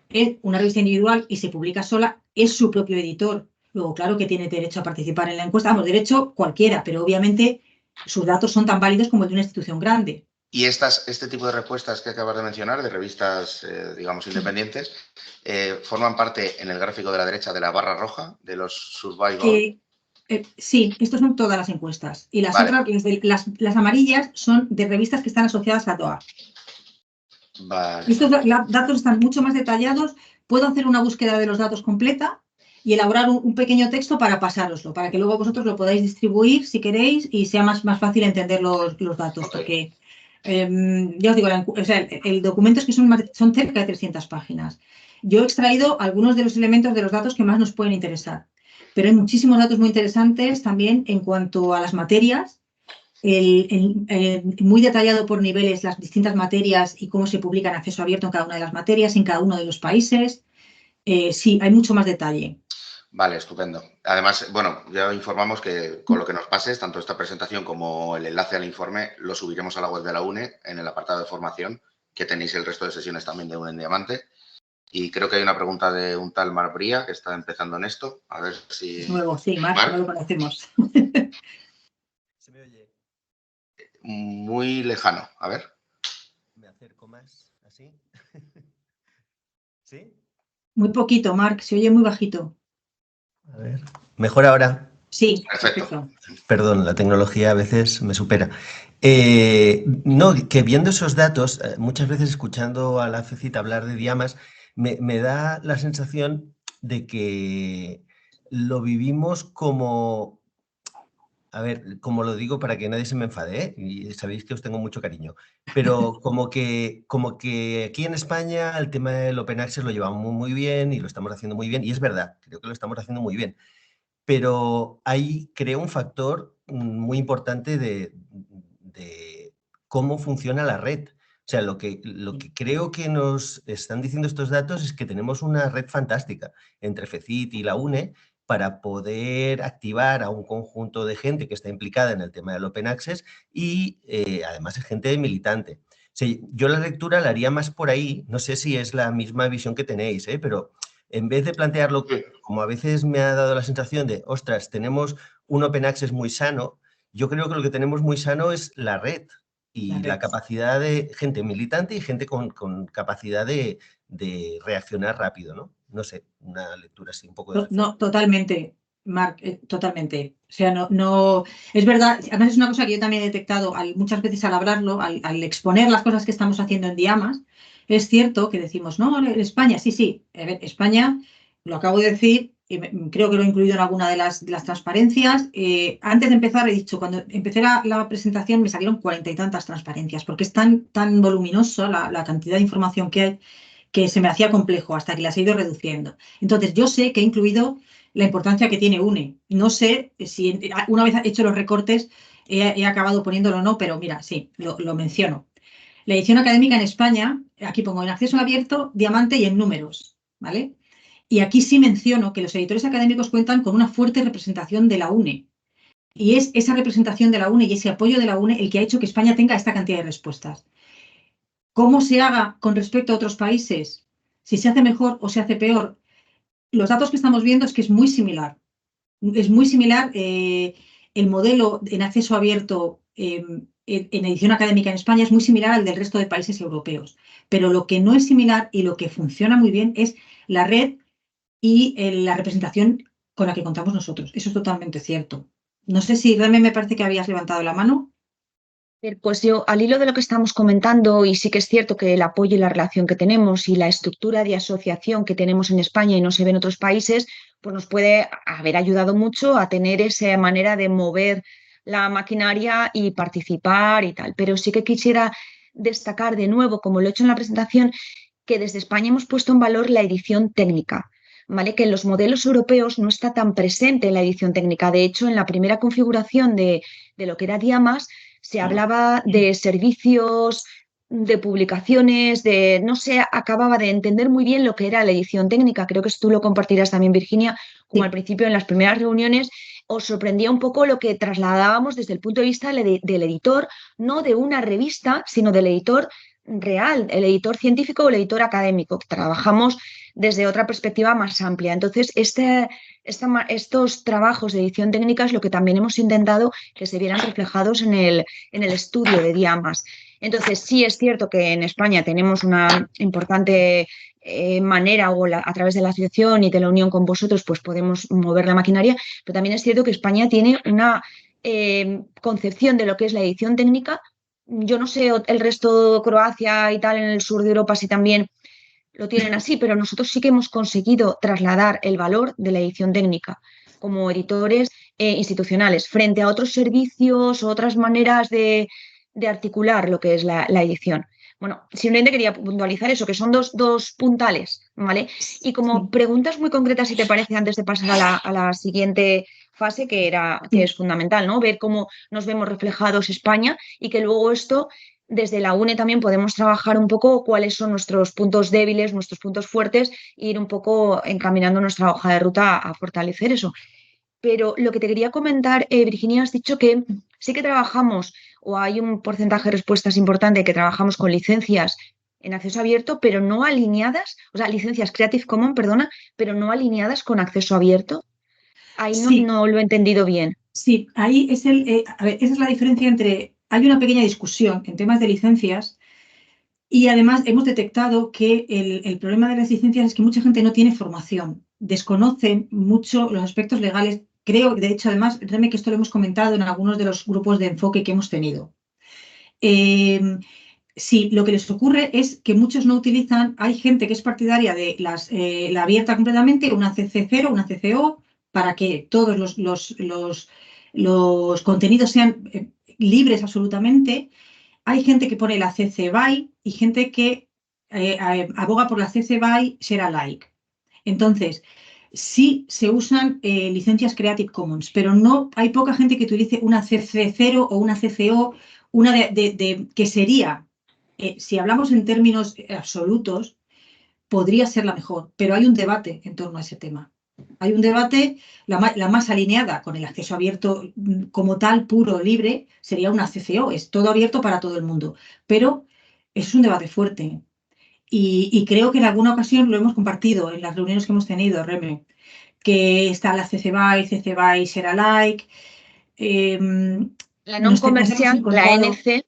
es una revista individual y se publica sola, es su propio editor. Luego, claro que tiene derecho a participar en la encuesta, derecho cualquiera, pero obviamente sus datos son tan válidos como el de una institución grande. Y este tipo de respuestas que acabas de mencionar, de revistas, digamos, independientes, forman parte en el gráfico de la derecha de la barra roja de los survival. Sí, estos son todas las encuestas. Y las otras, las amarillas, son de revistas que están asociadas a DOA. Vale. Estos datos están mucho más detallados. Puedo hacer una búsqueda de los datos completa y elaborar un pequeño texto para pasároslo, para que luego vosotros lo podáis distribuir si queréis y sea más fácil entender los datos. Okay. Porque, ya os digo, el documento es que son cerca de 300 páginas. Yo he extraído algunos de los elementos de los datos que más nos pueden interesar, pero hay muchísimos datos muy interesantes también en cuanto a las materias. Muy detallado por niveles las distintas materias y cómo se publica en acceso abierto en cada una de las materias, en cada uno de los países. Sí, hay mucho más detalle. Vale, estupendo. Además, bueno, ya informamos que con lo que nos pases, tanto esta presentación como el enlace al informe, lo subiremos a la web de la UNE en el apartado de formación, que tenéis el resto de sesiones también de UNE en Diamante. Y creo que hay una pregunta de un tal Marc Bría, que está empezando en esto. A ver si... Es nuevo, sí, Marc, no lo conocemos. ¿Se me oye? Muy lejano. A ver. ¿Me acerco más? ¿Así? ¿Sí? Muy poquito, Marc, se oye muy bajito. A ver. ¿Mejor ahora? Sí, perfecto. Perdón, la tecnología a veces me supera. No, que viendo esos datos, muchas veces escuchando a la FECIT hablar de Diamas, me da la sensación de que lo vivimos como... A ver, como lo digo para que nadie se me enfade, ¿eh? Y sabéis que os tengo mucho cariño, pero como que aquí en España el tema del Open Access lo llevamos muy bien y lo estamos haciendo muy bien, y es verdad, creo que lo estamos haciendo muy bien, pero ahí creo un factor muy importante de cómo funciona la red. O sea, lo que creo que nos están diciendo estos datos es que tenemos una red fantástica entre FECIT y la UNE para poder activar a un conjunto de gente que está implicada en el tema del Open Access y además es gente militante. O sea, yo la lectura la haría más por ahí, no sé si es la misma visión que tenéis, pero en vez de plantearlo como a veces me ha dado la sensación de, ostras, tenemos un Open Access muy sano, yo creo que lo que tenemos muy sano es la red y la capacidad de gente militante y gente con capacidad de reaccionar rápido, ¿no? No sé, una lectura así un poco de... No, totalmente, Marc, totalmente. O sea, no, es verdad, además es una cosa que yo también he detectado muchas veces al hablarlo, al exponer las cosas que estamos haciendo en Diamas, es cierto que decimos, no, España, sí, a ver, España, lo acabo de decir, y creo que lo he incluido en alguna de las transparencias. Antes de empezar, he dicho, cuando empecé la presentación me salieron 40 y tantas transparencias, porque es tan voluminoso la cantidad de información que hay, que se me hacía complejo hasta que las he ido reduciendo. Entonces, yo sé que he incluido la importancia que tiene UNE. No sé si una vez hecho los recortes he acabado poniéndolo o no, pero mira, sí, lo menciono. La edición académica en España, aquí pongo en acceso abierto, diamante y en números, ¿vale? Y aquí sí menciono que los editores académicos cuentan con una fuerte representación de la UNE. Y es esa representación de la UNE y ese apoyo de la UNE el que ha hecho que España tenga esta cantidad de respuestas. ¿Cómo se haga con respecto a otros países? Si se hace mejor o se hace peor. Los datos que estamos viendo es que es muy similar. Es muy similar el modelo en acceso abierto en edición académica en España es muy similar al del resto de países europeos. Pero lo que no es similar y lo que funciona muy bien es la red y la representación con la que contamos nosotros. Eso es totalmente cierto. No sé si realmente me parece que habías levantado la mano. Pues yo, al hilo de lo que estamos comentando, y sí que es cierto que el apoyo y la relación que tenemos y la estructura de asociación que tenemos en España y no se ve en otros países, pues nos puede haber ayudado mucho a tener esa manera de mover la maquinaria y participar y tal. Pero sí que quisiera destacar de nuevo, como lo he hecho en la presentación, que desde España hemos puesto en valor la edición técnica, ¿vale? Que en los modelos europeos no está tan presente la edición técnica. De hecho, en la primera configuración de lo que era Diamas, se hablaba de servicios, de publicaciones, de no se acababa de entender muy bien lo que era la edición técnica. Creo que tú lo compartirás también, Virginia, como Sí. al principio en las primeras reuniones os sorprendía un poco lo que trasladábamos desde el punto de vista del editor, no de una revista, sino del editor real, el editor científico o el editor académico. Trabajamos desde otra perspectiva más amplia. Entonces, estos trabajos de edición técnica es lo que también hemos intentado que se vieran reflejados en el estudio de Diamas. Entonces, sí es cierto que en España tenemos una importante manera a través de la asociación y de la unión con vosotros, pues podemos mover la maquinaria, pero también es cierto que España tiene una concepción de lo que es la edición técnica. Yo no sé el resto, Croacia y tal, en el sur de Europa, si también lo tienen así, pero nosotros sí que hemos conseguido trasladar el valor de la edición técnica como editores institucionales frente a otros servicios o otras maneras de articular lo que es la edición. Bueno, simplemente quería puntualizar eso, que son dos puntales, ¿vale? Y como preguntas muy concretas, si te parece, antes de pasar a la siguiente fase, que es fundamental, ¿no? Ver cómo nos vemos reflejados España y que luego esto desde la UNE también podemos trabajar un poco cuáles son nuestros puntos débiles, nuestros puntos fuertes, e ir un poco encaminando nuestra hoja de ruta a fortalecer eso. Pero lo que te quería comentar, Virginia, has dicho que sí que trabajamos, o hay un porcentaje de respuestas importante que trabajamos con licencias en acceso abierto, pero no alineadas, o sea, licencias Creative Commons, perdona, pero no alineadas con acceso abierto. Ahí Sí. no lo he entendido bien. Sí, ahí es a ver, esa es la diferencia entre, hay una pequeña discusión en temas de licencias y además hemos detectado que el problema de las licencias es que mucha gente no tiene formación, desconocen mucho los aspectos legales. Creo, de hecho, además, Reme, que esto lo hemos comentado en algunos de los grupos de enfoque que hemos tenido. Sí, lo que les ocurre es que muchos no utilizan, hay gente que es partidaria de la abierta completamente, una CC0, una CCO, para que todos los contenidos sean libres absolutamente. Hay gente que pone la CC BY y gente que aboga por la CC BY Share Alike. Entonces, sí se usan licencias Creative Commons, pero no hay poca gente que utilice una CC0 o una CCO, una que sería, si hablamos en términos absolutos, podría ser la mejor, pero hay un debate en torno a ese tema. Hay un debate, la más alineada con el acceso abierto como tal, puro, libre, sería una CCO, es todo abierto para todo el mundo, pero es un debate fuerte. Y creo que en alguna ocasión lo hemos compartido en las reuniones que hemos tenido, Reme, que está la CC BY Share Alike. La non comercial, la NC.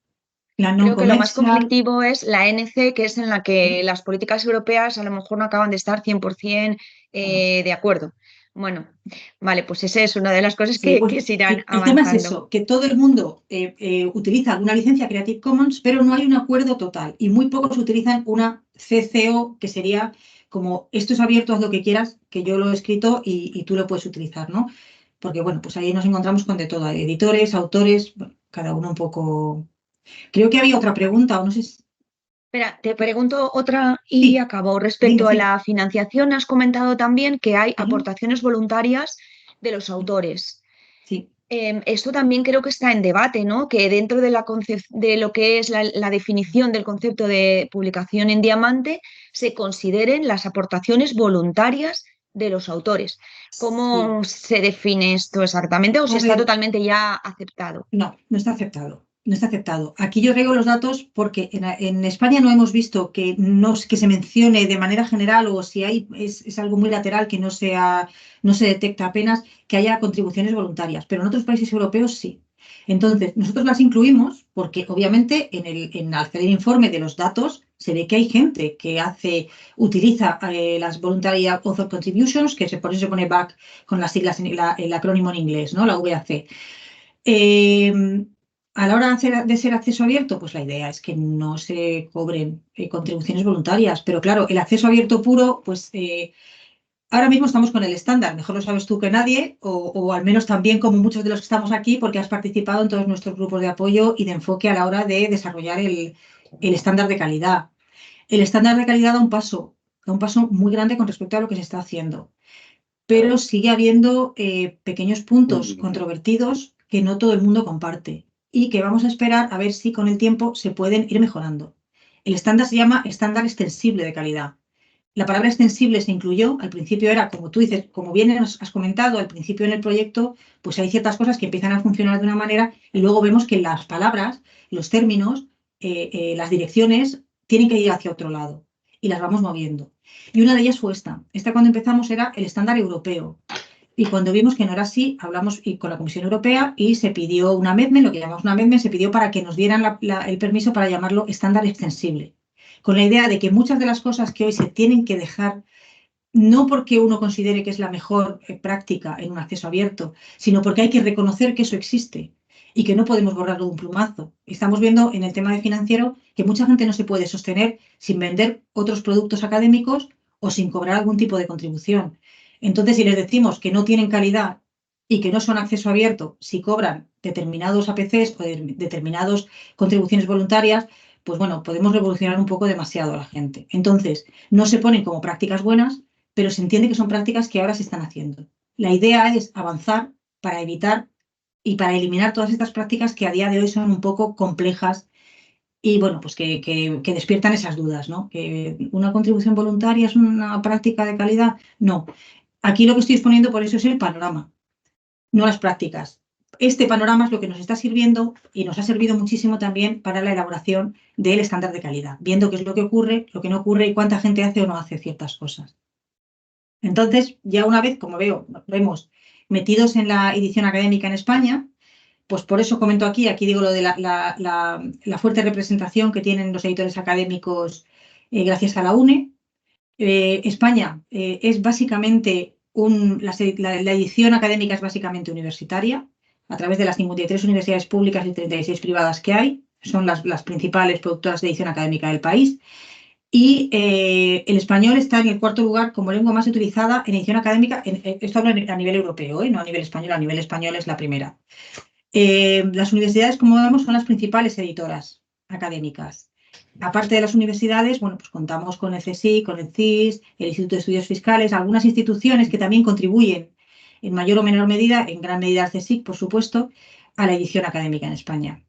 Creo que lo más conflictivo es la NC, que es en la que las políticas europeas a lo mejor no acaban de estar 100% de acuerdo. Bueno, vale, pues esa es una de las cosas que se irán avanzando. El tema es eso, que todo el mundo utiliza alguna licencia Creative Commons, pero no hay un acuerdo total y muy pocos utilizan una CCO, que sería como esto es abierto, haz lo que quieras, que yo lo he escrito y tú lo puedes utilizar, ¿no? Porque, bueno, pues ahí nos encontramos con de todo, editores, autores, bueno, cada uno un poco... Creo que había otra pregunta, o no sé si... Espera, te pregunto otra y acabo. Respecto a la financiación, has comentado también que hay aportaciones voluntarias de los autores. Sí. Esto también creo que está en debate, ¿no? Que dentro de lo que es la definición del concepto de publicación en diamante se consideren las aportaciones voluntarias de los autores. ¿Cómo se define esto exactamente o si está totalmente ya aceptado? No, no está aceptado. No está aceptado. Aquí yo traigo los datos porque en España no hemos visto que se mencione de manera general o si hay es algo muy lateral que no se detecta apenas que haya contribuciones voluntarias, pero en otros países europeos sí. Entonces, nosotros las incluimos porque obviamente al hacer el informe de los datos se ve que hay gente que utiliza las Voluntary Author Contributions, que por eso se pone BAC con las siglas, el acrónimo en inglés, ¿no? La VAC. a la hora de ser acceso abierto, pues la idea es que no se cobren contribuciones voluntarias, pero claro, el acceso abierto puro, pues ahora mismo estamos con el estándar, mejor lo sabes tú que nadie, o al menos también como muchos de los que estamos aquí, porque has participado en todos nuestros grupos de apoyo y de enfoque a la hora de desarrollar el estándar de calidad. El estándar de calidad da un paso muy grande con respecto a lo que se está haciendo, pero sigue habiendo pequeños puntos controvertidos que no todo el mundo comparte y que vamos a esperar a ver si con el tiempo se pueden ir mejorando. El estándar se llama estándar extensible de calidad. La palabra extensible se incluyó, al principio era, como tú dices, como bien has comentado, al principio en el proyecto, pues hay ciertas cosas que empiezan a funcionar de una manera y luego vemos que las palabras, los términos, las direcciones tienen que ir hacia otro lado y las vamos moviendo. Y una de ellas fue esta. Esta cuando empezamos era el estándar europeo. Y cuando vimos que no era así, hablamos con la Comisión Europea y se pidió una amendment, lo que llamamos una amendment, se pidió para que nos dieran el permiso para llamarlo estándar extensible, con la idea de que muchas de las cosas que hoy se tienen que dejar, no porque uno considere que es la mejor práctica en un acceso abierto, sino porque hay que reconocer que eso existe y que no podemos borrarlo de un plumazo. Estamos viendo en el tema de financiero que mucha gente no se puede sostener sin vender otros productos académicos o sin cobrar algún tipo de contribución. Entonces, si les decimos que no tienen calidad y que no son acceso abierto, si cobran determinados APCs o determinadas contribuciones voluntarias, pues bueno, podemos revolucionar un poco demasiado a la gente. Entonces, no se ponen como prácticas buenas, pero se entiende que son prácticas que ahora se están haciendo. La idea es avanzar para evitar y para eliminar todas estas prácticas que a día de hoy son un poco complejas y, bueno, pues que despiertan esas dudas, ¿no? ¿Que una contribución voluntaria es una práctica de calidad? No. Aquí lo que estoy exponiendo por eso es el panorama, no las prácticas. Este panorama es lo que nos está sirviendo y nos ha servido muchísimo también para la elaboración del estándar de calidad, viendo qué es lo que ocurre, lo que no ocurre y cuánta gente hace o no hace ciertas cosas. Entonces, ya una vez, como vemos, metidos en la edición académica en España, pues por eso comento aquí digo lo de la fuerte representación que tienen los editores académicos gracias a la UNE. España es básicamente la edición académica es básicamente universitaria, a través de las 53 universidades públicas y 36 privadas que hay, son las principales productoras de edición académica del país. Y el español está en el cuarto lugar como lengua más utilizada en edición académica, esto hablo a nivel europeo, no a nivel español es la primera. Las universidades, como vemos, son las principales editoras académicas. Aparte de las universidades, bueno, pues contamos con el CSIC, con el CIS, el Instituto de Estudios Fiscales, algunas instituciones que también contribuyen en mayor o menor medida, en gran medida al CSIC, por supuesto, a la edición académica en España.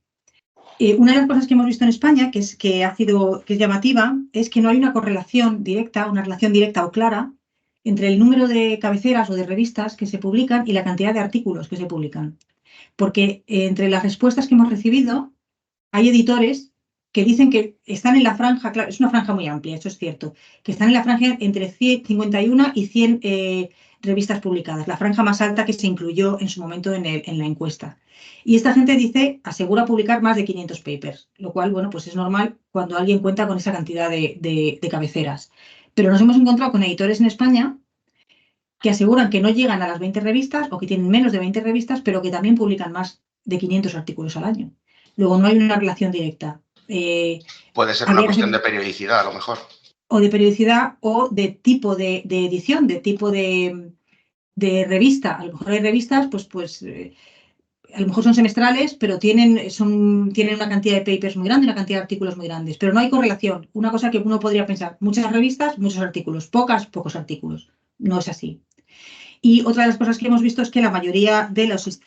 Una de las cosas que hemos visto en España, que es llamativa, es que no hay una correlación directa, una relación directa o clara entre el número de cabeceras o de revistas que se publican y la cantidad de artículos que se publican. Porque entre las respuestas que hemos recibido, hay editores que dicen que están en la franja, claro, es una franja muy amplia, eso es cierto, que están en la franja entre 51 y 100 revistas publicadas, la franja más alta que se incluyó en su momento en la encuesta. Y esta gente asegura publicar más de 500 papers, lo cual, bueno, pues es normal cuando alguien cuenta con esa cantidad de cabeceras. Pero nos hemos encontrado con editores en España que aseguran que no llegan a las 20 revistas o que tienen menos de 20 revistas, pero que también publican más de 500 artículos al año. Luego, no hay una relación directa. Puede ser una cuestión de periodicidad, a lo mejor. O de periodicidad o de tipo de edición, de tipo de revista. A lo mejor hay revistas, pues a lo mejor son semestrales, pero tienen una cantidad de papers muy grande, una cantidad de artículos muy grandes. Pero no hay correlación. Una cosa que uno podría pensar, muchas revistas, muchos artículos, pocos artículos. No es así. Y otra de las cosas que hemos visto es que la mayoría de los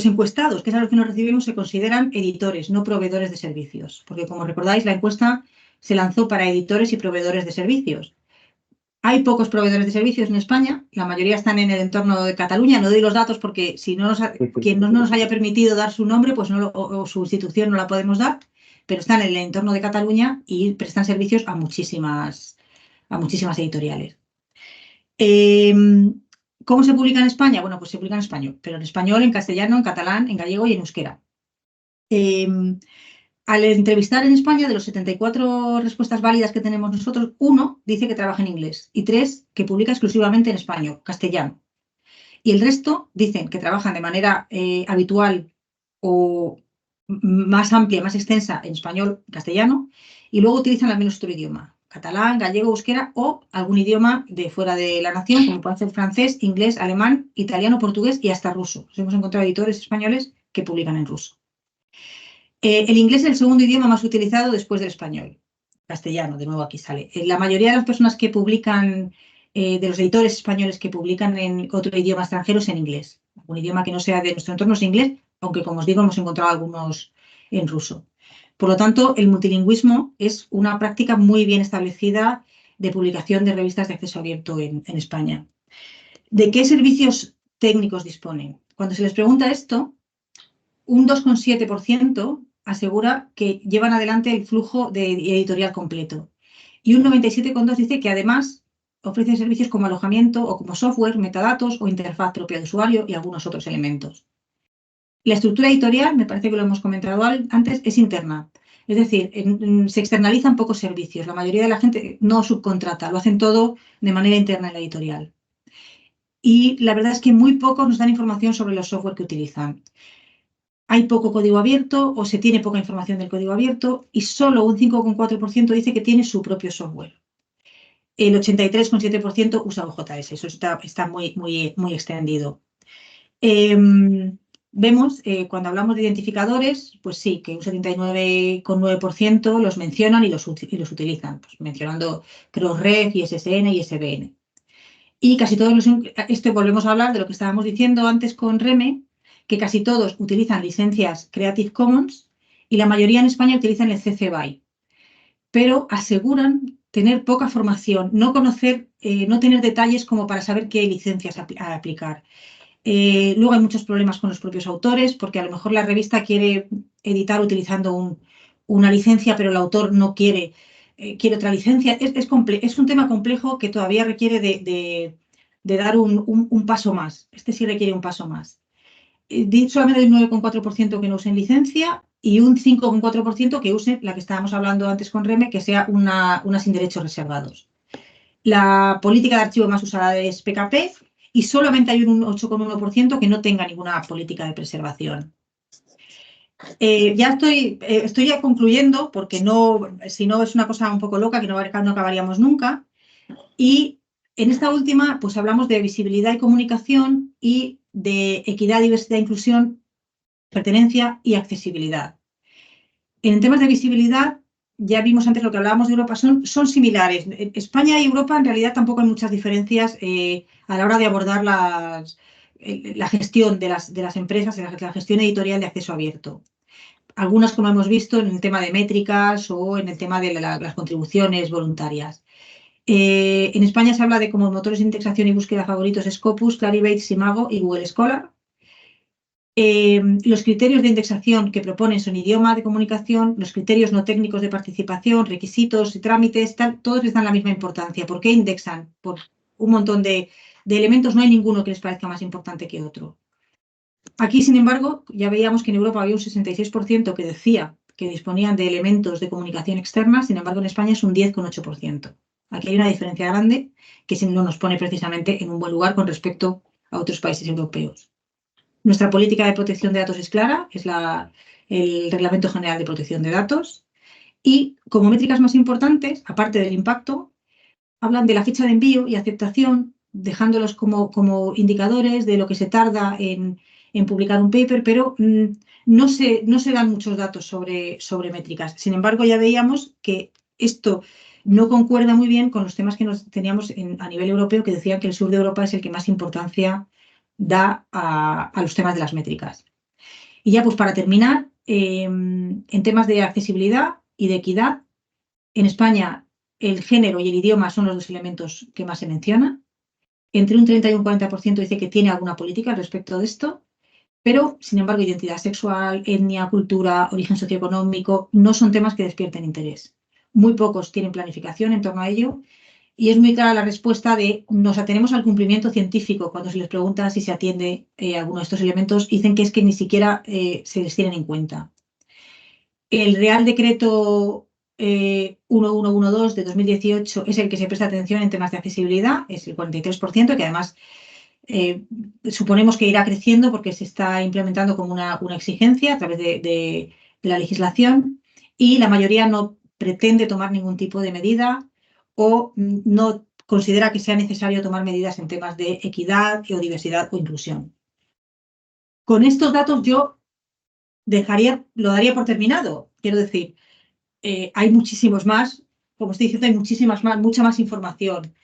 encuestados, que es a los que nos recibimos, se consideran editores, no proveedores de servicios. Porque, como recordáis, la encuesta se lanzó para editores y proveedores de servicios. Hay pocos proveedores de servicios en España, la mayoría están en el entorno de Cataluña. No doy los datos porque quien no nos haya permitido dar su nombre pues o su institución no la podemos dar, pero están en el entorno de Cataluña y prestan servicios a muchísimas editoriales. ¿Cómo se publica en España? Bueno, pues se publica en español, pero en español, en castellano, en catalán, en gallego y en euskera. Al entrevistar en España, de los 74 respuestas válidas que tenemos nosotros, 1 dice que trabaja en inglés y 3 que publica exclusivamente en español, castellano. Y el resto dicen que trabajan de manera habitual o más amplia, más extensa en español, castellano, y luego utilizan al menos otro idioma, catalán, gallego, euskera o algún idioma de fuera de la nación, como puede ser francés, inglés, alemán, italiano, portugués y hasta ruso. Nos hemos encontrado editores españoles que publican en ruso. El inglés es el segundo idioma más utilizado después del español. Castellano, de nuevo aquí sale. La mayoría de las personas que publican, de los editores españoles que publican en otro idioma extranjero es en inglés. Un idioma que no sea de nuestro entorno es inglés, aunque como os digo hemos encontrado algunos en ruso. Por lo tanto, el multilingüismo es una práctica muy bien establecida de publicación de revistas de acceso abierto en España. ¿De qué servicios técnicos disponen? Cuando se les pregunta esto, un 2,7% asegura que llevan adelante el flujo de editorial completo y un 97,2% dice que además ofrece servicios como alojamiento o como software, metadatos o interfaz propia de usuario y algunos otros elementos. La estructura editorial, me parece que lo hemos comentado antes, es interna. Es decir, se externalizan pocos servicios. La mayoría de la gente no subcontrata, lo hacen todo de manera interna en la editorial. Y la verdad es que muy pocos nos dan información sobre los software que utilizan. Hay poco código abierto o se tiene poca información del código abierto y solo un 5,4% dice que tiene su propio software. El 83,7% usa OJS, eso está muy extendido. Vemos, cuando hablamos de identificadores, pues sí, que un 79,9% los mencionan y los utilizan, pues mencionando Crossref, ISSN y ISBN. Y casi todos volvemos a hablar de lo que estábamos diciendo antes con Reme, que casi todos utilizan licencias Creative Commons y la mayoría en España utilizan el CC BY, pero aseguran tener poca formación, no tener detalles como para saber qué licencias aplicar. Luego hay muchos problemas con los propios autores, porque a lo mejor la revista quiere editar utilizando una licencia, pero el autor no quiere otra licencia. Es un tema complejo que todavía requiere de dar un paso más. Este sí requiere un paso más. Solamente hay un 9,4% que no usen licencia y un 5,4% que usen la que estábamos hablando antes con Reme, que sea una sin derechos reservados. La política de archivo más usada es PKP y solamente hay un 8,1% que no tenga ninguna política de preservación. Ya estoy ya concluyendo, porque si no es una cosa un poco loca que no acabaríamos nunca. Y en esta última, pues hablamos de visibilidad y comunicación y de equidad, diversidad, inclusión, pertenencia y accesibilidad. En temas de visibilidad, ya vimos antes lo que hablábamos de Europa, son similares. España y Europa en realidad tampoco hay muchas diferencias a la hora de abordar la gestión de las empresas, la gestión editorial de acceso abierto. Algunas, como hemos visto, en el tema de métricas o en el tema de las contribuciones voluntarias. En España se habla de como motores de indexación y búsqueda favoritos Scopus, Clarivate, Simago y Google Scholar. Los criterios de indexación que proponen son idioma de comunicación, los criterios no técnicos de participación, requisitos y trámites, todos les dan la misma importancia. ¿Por qué indexan? Por un montón de elementos, no hay ninguno que les parezca más importante que otro. Aquí, sin embargo, ya veíamos que en Europa había un 66% que decía que disponían de elementos de comunicación externa, sin embargo en España es un 10,8%. Aquí hay una diferencia grande que no nos pone precisamente en un buen lugar con respecto a otros países europeos. Nuestra política de protección de datos es clara, es el Reglamento General de Protección de Datos y como métricas más importantes, aparte del impacto, hablan de la fecha de envío y aceptación, dejándolos como indicadores de lo que se tarda en publicar un paper, pero no se dan muchos datos sobre métricas. Sin embargo, ya veíamos que esto no concuerda muy bien con los temas que teníamos a nivel europeo, que decían que el sur de Europa es el que más importancia da a los temas de las métricas. Y ya pues para terminar, en temas de accesibilidad y de equidad, en España el género y el idioma son los dos elementos que más se mencionan. Entre un 30 y un 40% dice que tiene alguna política al respecto de esto, pero sin embargo identidad sexual, etnia, cultura, origen socioeconómico no son temas que despierten interés. Muy pocos tienen planificación en torno a ello. Y es muy clara la respuesta de nos atenemos al cumplimiento científico cuando se les pregunta si se atiende alguno de estos elementos. Dicen que es que ni siquiera se les tienen en cuenta. El Real Decreto 1112 de 2018 es el que se presta atención en temas de accesibilidad, es el 43%, que además Suponemos que irá creciendo porque se está implementando como una exigencia a través de la legislación y la mayoría no pretende tomar ningún tipo de medida o no considera que sea necesario tomar medidas en temas de equidad o diversidad o inclusión. Con estos datos yo lo daría por terminado. Quiero decir, hay muchísimos más, como estoy diciendo, hay mucha más información.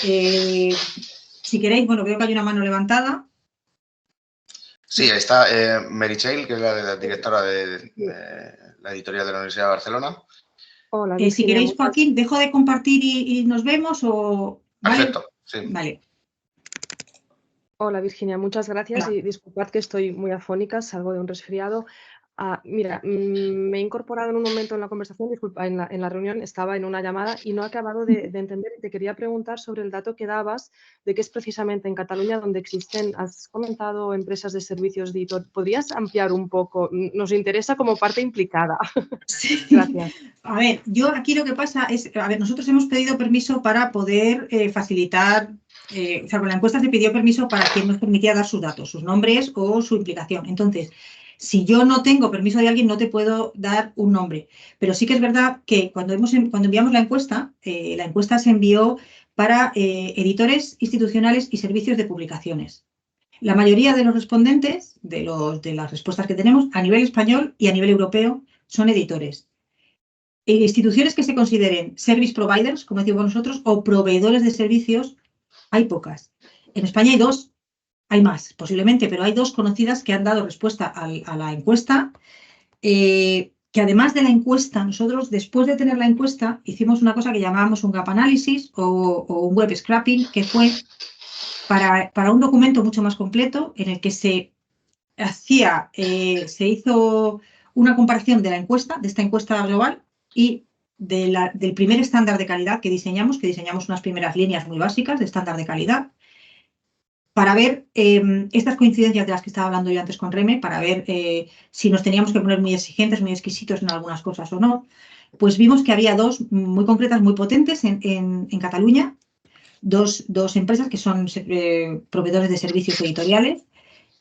Si queréis, bueno, veo que hay una mano levantada. Sí, está Meritxell, que es la directora de la editorial de la Universidad de Barcelona. Hola, Si Virginia, queréis, Joaquín, dejo de compartir y nos vemos o... ¿vale? Perfecto, sí. Vale. Hola Virginia, muchas gracias Hola. y disculpad que estoy muy afónica, salgo de un resfriado. Mira, me he incorporado en un momento en la conversación, disculpa, en la reunión estaba en una llamada y no he acabado de entender y te quería preguntar sobre el dato que dabas de que es precisamente en Cataluña donde existen, has comentado empresas de servicios de editor. ¿Podrías ampliar un poco? Nos interesa como parte implicada. Sí. Gracias. A ver, yo aquí lo que pasa es, a ver, nosotros hemos pedido permiso para poder facilitar, o sea, con la encuesta se pidió permiso para quien nos permitía dar sus datos, sus nombres o su implicación. Entonces, si yo no tengo permiso de alguien, no te puedo dar un nombre. Pero sí que es verdad que cuando enviamos la encuesta se envió para editores institucionales y servicios de publicaciones. La mayoría de los respondentes, de las respuestas que tenemos, a nivel español y a nivel europeo, son editores. Instituciones que se consideren service providers, como decimos nosotros, o proveedores de servicios, hay pocas. En España hay dos, hay más posiblemente, pero hay dos conocidas que han dado respuesta a la encuesta, que además de la encuesta, nosotros después de tener la encuesta hicimos una cosa que llamábamos un gap analysis o un web scraping, que fue para un documento mucho más completo en el que se hizo una comparación de la encuesta, de esta encuesta global y del primer estándar de calidad que diseñamos unas primeras líneas muy básicas de estándar de calidad, para ver estas coincidencias de las que estaba hablando yo antes con Reme, para ver si nos teníamos que poner muy exigentes, muy exquisitos en algunas cosas o no. Pues vimos que había dos muy concretas, muy potentes en Cataluña, dos empresas que son proveedores de servicios editoriales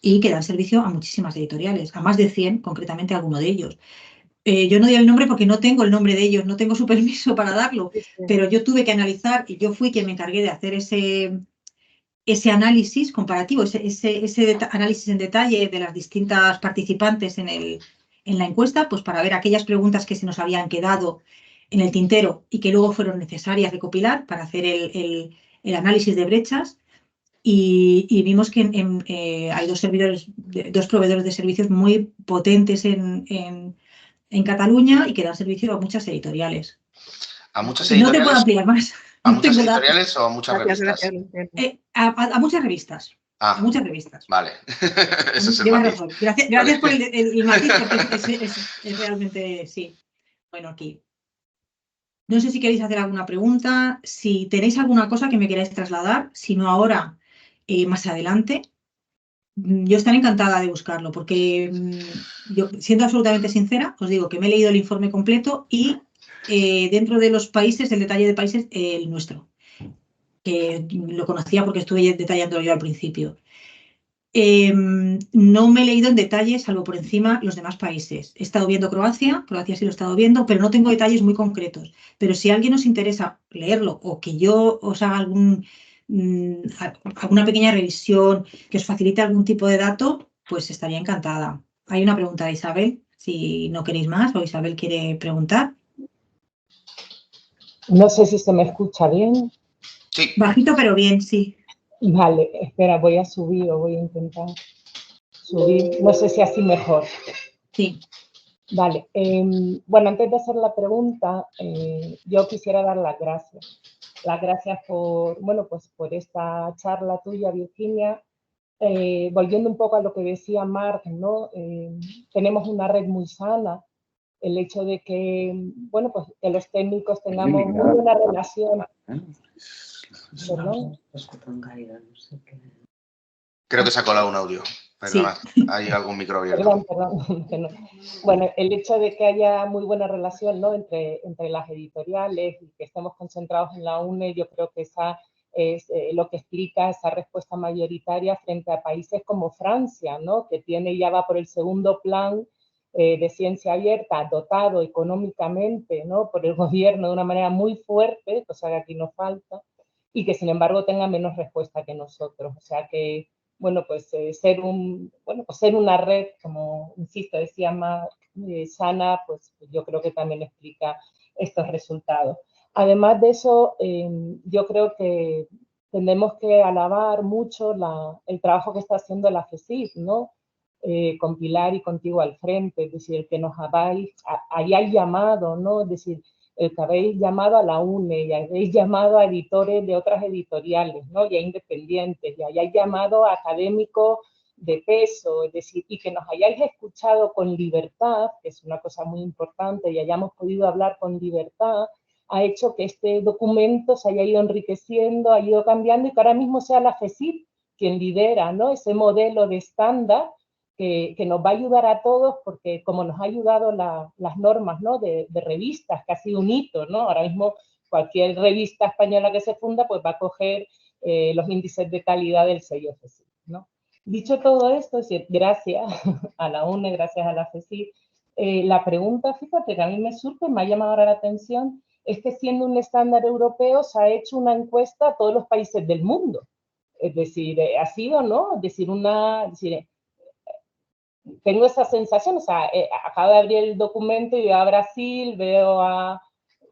y que dan servicio a muchísimas editoriales, a más de 100, concretamente alguno de ellos. Yo no doy el nombre porque no tengo el nombre de ellos, no tengo su permiso para darlo, pero yo tuve que analizar y yo fui quien me encargué de hacer ese análisis comparativo, ese análisis en detalle de las distintas participantes en la encuesta, pues para ver aquellas preguntas que se nos habían quedado en el tintero y que luego fueron necesarias recopilar para hacer el análisis de brechas. Y vimos que hay dos proveedores de servicios muy potentes en Cataluña y que dan servicio a muchas editoriales. ¿A muchas Y no te editoriales? puedo ampliar más. ¿A No muchas tengo datos. editoriales o a muchas revistas? A muchas revistas. A muchas revistas. Vale. Ese es el Llevas matiz. razón. Gracias Vale. por el matiz, porque es realmente, sí. Bueno, aquí. No sé si queréis hacer alguna pregunta, si tenéis alguna cosa que me queráis trasladar, si no ahora, más adelante. Yo estaré encantada de buscarlo, porque yo, siendo absolutamente sincera, os digo que me he leído el informe completo y dentro de los países, el detalle de países, el nuestro, que lo conocía porque estuve detallando yo al principio. No me he leído en detalle, salvo por encima, los demás países. He estado viendo Croacia sí lo he estado viendo, pero no tengo detalles muy concretos. Pero si a alguien os interesa leerlo o que yo os haga alguna pequeña revisión que os facilite algún tipo de dato, pues estaría encantada. Hay una pregunta de Isabel, si no queréis más o Isabel quiere preguntar. No sé si se me escucha bien. Sí. Bajito, pero bien, sí. Vale, espera, voy a subir o voy a intentar subir. No sé si así mejor. Sí. Vale. Bueno, antes de hacer la pregunta, yo quisiera dar las gracias. Las gracias por, bueno, pues por esta charla tuya, Virginia. Volviendo un poco a lo que decía Marc, ¿no? Tenemos una red muy sana. El hecho de que, bueno, pues que los técnicos tengamos muy buena relación. ¿Perdón? Creo que se ha colado un audio. Perdona, sí. Hay algún micro abierto. Perdón. Bueno, el hecho de que haya muy buena relación, ¿no? entre las editoriales y que estemos concentrados en la UNE, yo creo que esa es lo que explica esa respuesta mayoritaria frente a países como Francia, ¿no? Que ya va por el segundo plan de ciencia abierta, dotado económicamente, ¿no? Por el gobierno de una manera muy fuerte, cosa que aquí nos falta, y que sin embargo tenga menos respuesta que nosotros. O sea que, bueno, pues ser una red, como insisto, decía más sana, pues yo creo que también explica estos resultados. Además de eso, yo creo que tenemos que alabar mucho el trabajo que está haciendo la FECID, ¿no? Con Pilar y contigo al frente, es decir, el que nos hayáis llamado, ¿no? Es decir, el que habéis llamado a la UNE y habéis llamado a editores de otras editoriales, ¿no? Y a independientes, y hayáis llamado a académicos de peso, es decir, y que nos hayáis escuchado con libertad, que es una cosa muy importante, y hayamos podido hablar con libertad, ha hecho que este documento se haya ido enriqueciendo, ha ido cambiando, y que ahora mismo sea la FECID quien lidera, ¿no? Ese modelo de estándar que nos va a ayudar a todos, porque como nos ha ayudado las normas, ¿no? de revistas, que ha sido un hito, ¿no? Ahora mismo cualquier revista española que se funda pues va a coger los índices de calidad del sello FECID, ¿no? Dicho todo esto, es decir, gracias a la UNE, gracias a la FECID, la pregunta, fíjate, que a mí me surge, me ha llamado ahora la atención, es que siendo un estándar europeo se ha hecho una encuesta a todos los países del mundo. Es decir, ha sido, ¿no? Es decir, tengo esa sensación, o sea, acabo de abrir el documento y veo a Brasil, veo a,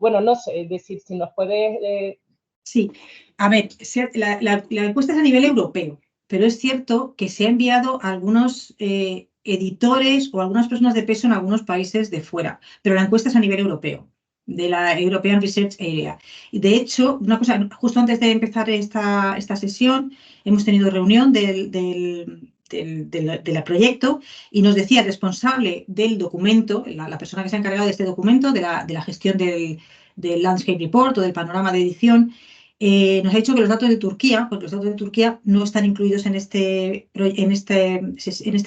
bueno, no sé, es decir, si nos puedes... Sí, a ver, la encuesta es a nivel europeo, pero es cierto que se ha enviado a algunos editores o algunas personas de peso en algunos países de fuera, pero la encuesta es a nivel europeo, de la European Research Area. De hecho, una cosa, justo antes de empezar esta sesión, hemos tenido reunión del proyecto y nos decía el responsable del documento, la persona que se ha encargado de este documento, de la gestión del Landscape Report o del panorama de edición, nos ha dicho que los datos de Turquía, porque los datos de Turquía no están incluidos en esta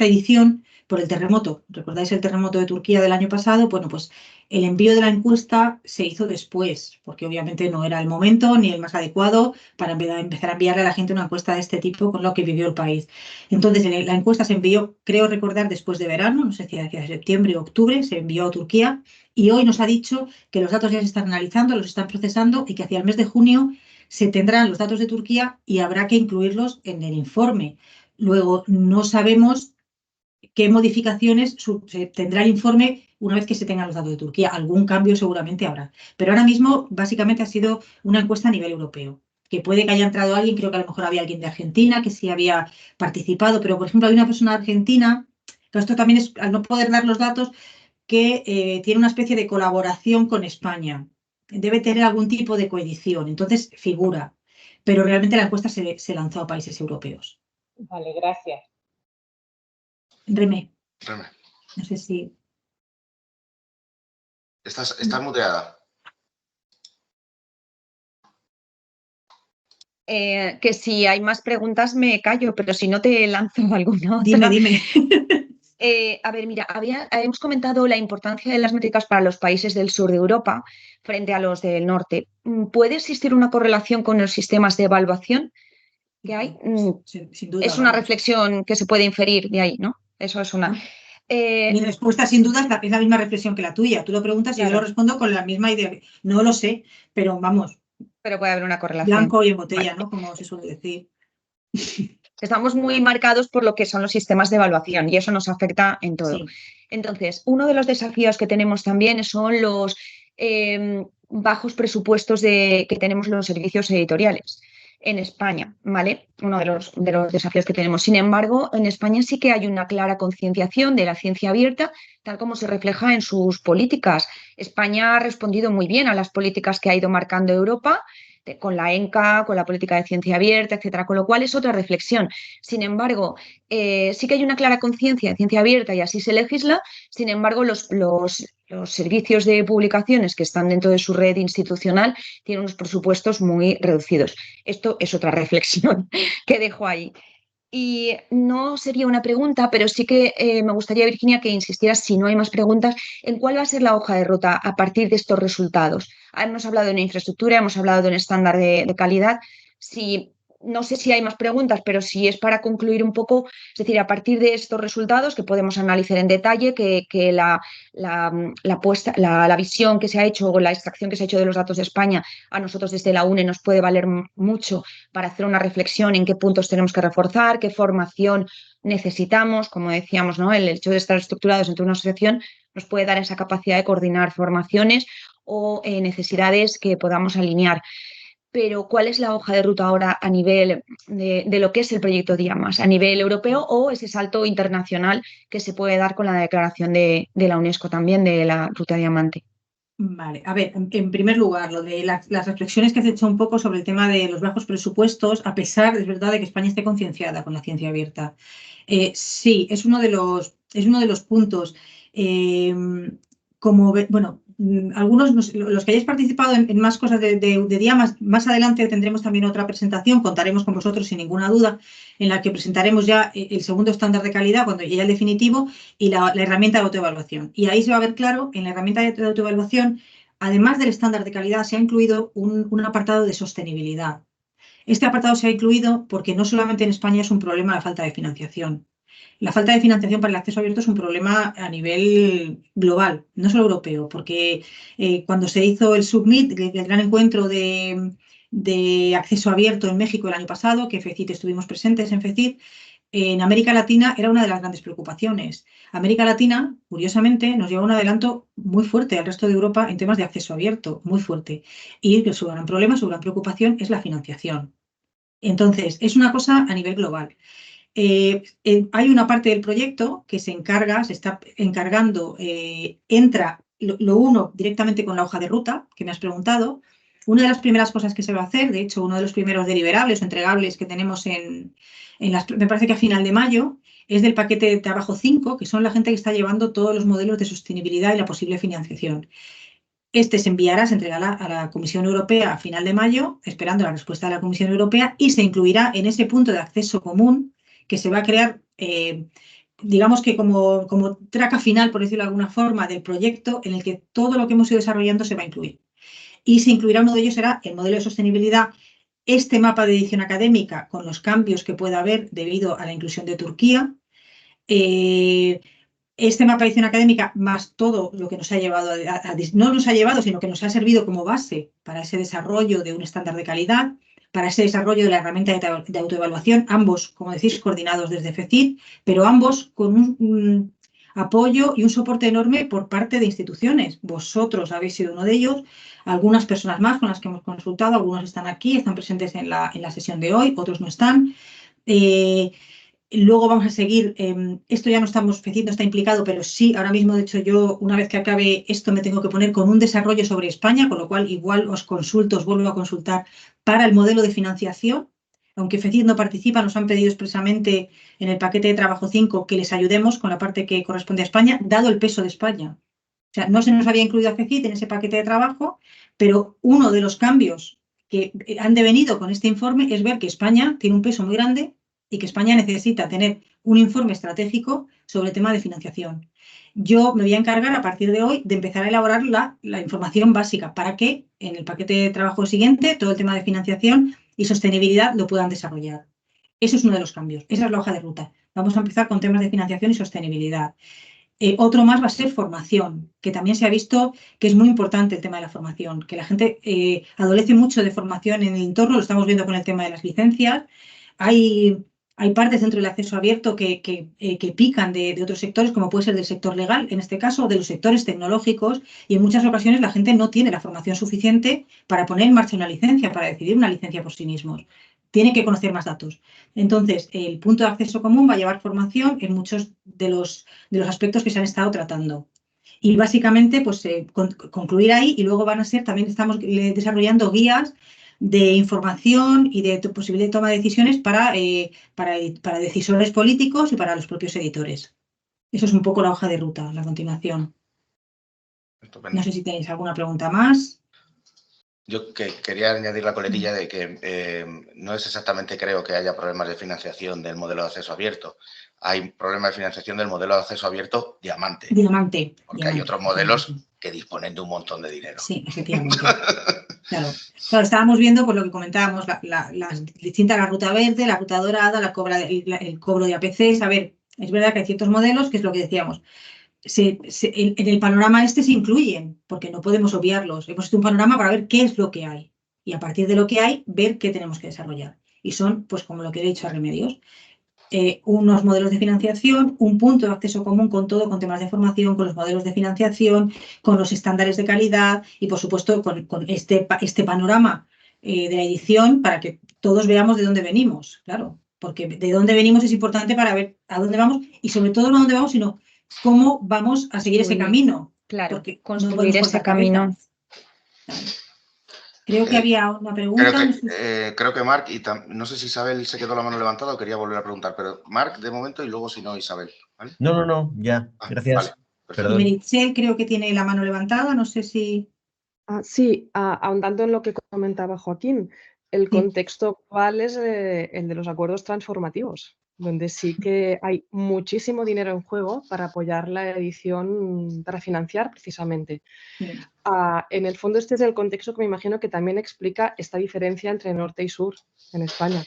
edición por el terremoto. ¿Recordáis el terremoto de Turquía del año pasado? Bueno, pues el envío de la encuesta se hizo después, porque obviamente no era el momento ni el más adecuado para empezar a enviarle a la gente una encuesta de este tipo con lo que vivió el país. Entonces, la encuesta se envió, creo recordar, después de verano, no sé si hacia septiembre o octubre, se envió a Turquía y hoy nos ha dicho que los datos ya se están analizando, los están procesando y que hacia el mes de junio se tendrán los datos de Turquía y habrá que incluirlos en el informe. Luego, no sabemos qué modificaciones tendrá el informe una vez que se tengan los datos de Turquía. Algún cambio seguramente habrá. Pero ahora mismo, básicamente, ha sido una encuesta a nivel europeo. Que puede que haya entrado alguien, creo que a lo mejor había alguien de Argentina que sí había participado, pero, por ejemplo, hay una persona de Argentina, que esto también es, al no poder dar los datos, que tiene una especie de colaboración con España. Debe tener algún tipo de coedición, entonces figura. Pero realmente la encuesta se lanzó a países europeos. Vale, gracias. Remé. Remé. No sé si... Estás muteada. Que si hay más preguntas me callo, pero si no te lanzo alguna otra. Dime. A ver, mira, hemos comentado la importancia de las métricas para los países del sur de Europa frente a los del norte. ¿Puede existir una correlación con los sistemas de evaluación que hay? Sin duda. Es una reflexión que se puede inferir de ahí, ¿no? Eso es una... Mi respuesta, sin duda, es la misma reflexión que la tuya. Tú lo preguntas y yo lo respondo con la misma idea. No lo sé, pero vamos. Pero puede haber una correlación. Blanco y en botella, ¿no? Como se suele decir. Estamos muy marcados por lo que son los sistemas de evaluación y eso nos afecta en todo. Sí. Entonces, uno de los desafíos que tenemos también son los bajos presupuestos que tenemos los servicios editoriales en España, ¿vale? Uno de los desafíos que tenemos. Sin embargo, en España sí que hay una clara concienciación de la ciencia abierta, tal como se refleja en sus políticas. España ha respondido muy bien a las políticas que ha ido marcando Europa, con la ENCA, con la política de ciencia abierta, etcétera, con lo cual es otra reflexión. Sin embargo, sí que hay una clara conciencia de ciencia abierta y así se legisla. Sin embargo, los servicios de publicaciones que están dentro de su red institucional tienen unos presupuestos muy reducidos. Esto es otra reflexión que dejo ahí. Y no sería una pregunta, pero sí que me gustaría, Virginia, que insistieras, si no hay más preguntas, en cuál va a ser la hoja de ruta a partir de estos resultados. Hemos hablado de una infraestructura, hemos hablado de un estándar de calidad, no sé si hay más preguntas, pero si es para concluir un poco, es decir, a partir de estos resultados que podemos analizar en detalle, que la visión que se ha hecho o la extracción que se ha hecho de los datos de España a nosotros desde la UNE nos puede valer mucho para hacer una reflexión en qué puntos tenemos que reforzar, qué formación necesitamos, como decíamos, ¿no? El hecho de estar estructurados entre una asociación nos puede dar esa capacidad de coordinar formaciones o necesidades que podamos alinear. Pero ¿cuál es la hoja de ruta ahora a nivel de lo que es el proyecto Diamas? ¿A nivel europeo o ese salto internacional que se puede dar con la declaración de la UNESCO también de la Ruta Diamante? Vale, a ver, en primer lugar, lo de las reflexiones que has hecho un poco sobre el tema de los bajos presupuestos, a pesar, es verdad, de que España esté concienciada con la ciencia abierta. Sí, es uno de los puntos. Bueno, algunos, los que hayáis participado en más cosas de Diamas, más adelante tendremos también otra presentación, contaremos con vosotros sin ninguna duda, en la que presentaremos ya el segundo estándar de calidad, cuando llegue el definitivo, y la herramienta de autoevaluación. Y ahí se va a ver claro, en la herramienta de autoevaluación, además del estándar de calidad, se ha incluido un apartado de sostenibilidad. Este apartado se ha incluido porque no solamente en España es un problema la falta de financiación. La falta de financiación para el acceso abierto es un problema a nivel global, no solo europeo, porque cuando se hizo el Submit, el gran encuentro de acceso abierto en México el año pasado, que FECIT estuvimos presentes en FECIT, en América Latina era una de las grandes preocupaciones. América Latina, curiosamente, nos lleva un adelanto muy fuerte al resto de Europa en temas de acceso abierto, muy fuerte. Y su gran problema, su gran preocupación es la financiación. Entonces, es una cosa a nivel global. Hay una parte del proyecto que se está encargando, entra lo uno directamente con la hoja de ruta, que me has preguntado. Una de las primeras cosas que se va a hacer, de hecho, uno de los primeros deliberables o entregables que tenemos me parece que a final de mayo, es del paquete de trabajo 5, que son la gente que está llevando todos los modelos de sostenibilidad y la posible financiación. Se enviará, se entregará a la Comisión Europea a final de mayo, esperando la respuesta de la Comisión Europea, y se incluirá en ese punto de acceso común que se va a crear, digamos que como traca final, por decirlo de alguna forma, del proyecto, en el que todo lo que hemos ido desarrollando se va a incluir. Y se incluirá, uno de ellos será el modelo de sostenibilidad, este mapa de edición académica con los cambios que pueda haber debido a la inclusión de Turquía, este mapa de edición académica más todo lo que nos ha llevado no nos ha llevado, sino que nos ha servido como base para ese desarrollo de un estándar de calidad, para ese desarrollo de la herramienta de autoevaluación, ambos, como decís, coordinados desde FECIT, pero ambos con un apoyo y un soporte enorme por parte de instituciones. Vosotros habéis sido uno de ellos, algunas personas más con las que hemos consultado, algunos están aquí, están presentes en la sesión de hoy, otros no están. Luego vamos a seguir, esto ya no estamos, FECIT no está implicado, pero sí, ahora mismo, de hecho, yo una vez que acabe esto me tengo que poner con un desarrollo sobre España, con lo cual igual os vuelvo a consultar para el modelo de financiación. Aunque FECIT no participa, nos han pedido expresamente en el paquete de trabajo 5 que les ayudemos con la parte que corresponde a España, dado el peso de España. O sea, no se nos había incluido a FECIT en ese paquete de trabajo, pero uno de los cambios que han devenido con este informe es ver que España tiene un peso muy grande y que España necesita tener un informe estratégico sobre el tema de financiación. Yo me voy a encargar a partir de hoy de empezar a elaborar la información básica para que en el paquete de trabajo siguiente todo el tema de financiación y sostenibilidad lo puedan desarrollar. Eso es uno de los cambios, esa es la hoja de ruta. Vamos a empezar con temas de financiación y sostenibilidad. Otro más va a ser formación, que también se ha visto que es muy importante el tema de la formación, que la gente adolece mucho de formación en el entorno, lo estamos viendo con el tema de las licencias. Hay partes dentro del acceso abierto que pican de otros sectores, como puede ser del sector legal, en este caso, de los sectores tecnológicos, y en muchas ocasiones la gente no tiene la formación suficiente para poner en marcha una licencia, para decidir una licencia por sí mismos. Tiene que conocer más datos. Entonces, el punto de acceso común va a llevar formación en muchos de los aspectos que se han estado tratando. Y básicamente, pues concluir ahí, y luego van a ser, también estamos desarrollando guías de información y de posibilidad de toma de decisiones para decisores políticos y para los propios editores. Eso es un poco la hoja de ruta, la continuación. Estupendo. No sé si tenéis alguna pregunta más. Yo quería añadir la coletilla de que no es exactamente, creo, que haya problemas de financiación del modelo de acceso abierto. Hay problemas de financiación del modelo de acceso abierto Diamante. Diamante. Porque hay otros modelos que disponen de un montón de dinero. Sí, efectivamente. Claro, estábamos viendo por lo que comentábamos, las distintas, la ruta verde, la ruta dorada, el cobro de APCs. A ver, es verdad que hay ciertos modelos, que es lo que decíamos, en el panorama se incluyen, porque no podemos obviarlos. Hemos hecho un panorama para ver qué es lo que hay y a partir de lo que hay, ver qué tenemos que desarrollar. Y son, pues como lo que he dicho a Remedios, unos modelos de financiación, un punto de acceso común con todo, con temas de formación, con los modelos de financiación, con los estándares de calidad y, por supuesto, con este panorama de la edición para que todos veamos de dónde venimos, claro, porque de dónde venimos es importante para ver a dónde vamos y, sobre todo, no a dónde vamos, sino cómo vamos a seguir ese camino. Claro, porque construir ese camino. Claro. Creo que había una pregunta. Creo que Marc, y no sé si Isabel se quedó la mano levantada o quería volver a preguntar, pero Marc de momento y luego si no Isabel. ¿Vale? No, ya, gracias. Vale. Meritxell creo que tiene la mano levantada, no sé si... Sí, ahondando en lo que comentaba Joaquín, el contexto actual es el de los acuerdos transformativos, donde sí que hay muchísimo dinero en juego para apoyar la edición, para financiar precisamente. En el fondo este es el contexto que me imagino que también explica esta diferencia entre norte y sur en España.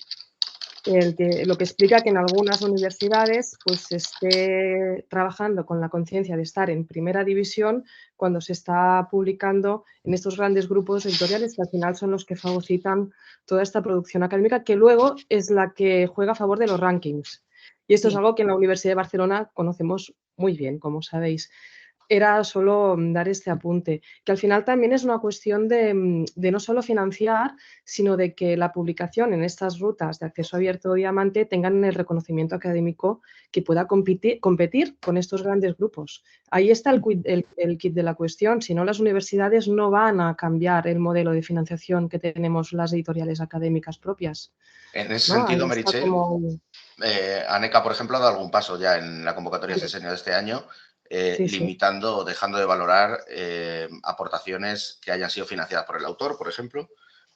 Lo que explica que en algunas universidades pues se esté trabajando con la conciencia de estar en primera división cuando se está publicando en estos grandes grupos editoriales que al final son los que fagocitan toda esta producción académica que luego es la que juega a favor de los rankings. Y esto es algo que en la Universidad de Barcelona conocemos muy bien, como sabéis. Era solo dar este apunte, que al final también es una cuestión de no solo financiar, sino de que la publicación en estas rutas de acceso abierto o diamante tengan el reconocimiento académico que pueda competir con estos grandes grupos. Ahí está el kit de la cuestión, si no las universidades no van a cambiar el modelo de financiación que tenemos las editoriales académicas propias. En ese sentido, Meritxell, ANECA, por ejemplo, ha dado algún paso ya en la convocatoria Sesenio de este año, limitando o dejando de valorar aportaciones que hayan sido financiadas por el autor, por ejemplo,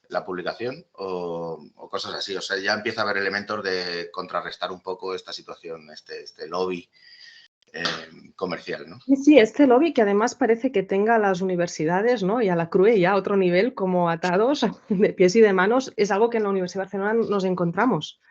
la publicación o cosas así. O sea, ya empieza a haber elementos de contrarrestar un poco esta situación, este lobby comercial, ¿no? Sí, este lobby que además parece que tenga a las universidades, ¿no? Y a la CRUE ya a otro nivel como atados de pies y de manos, es algo que en la Universidad de Barcelona nos encontramos,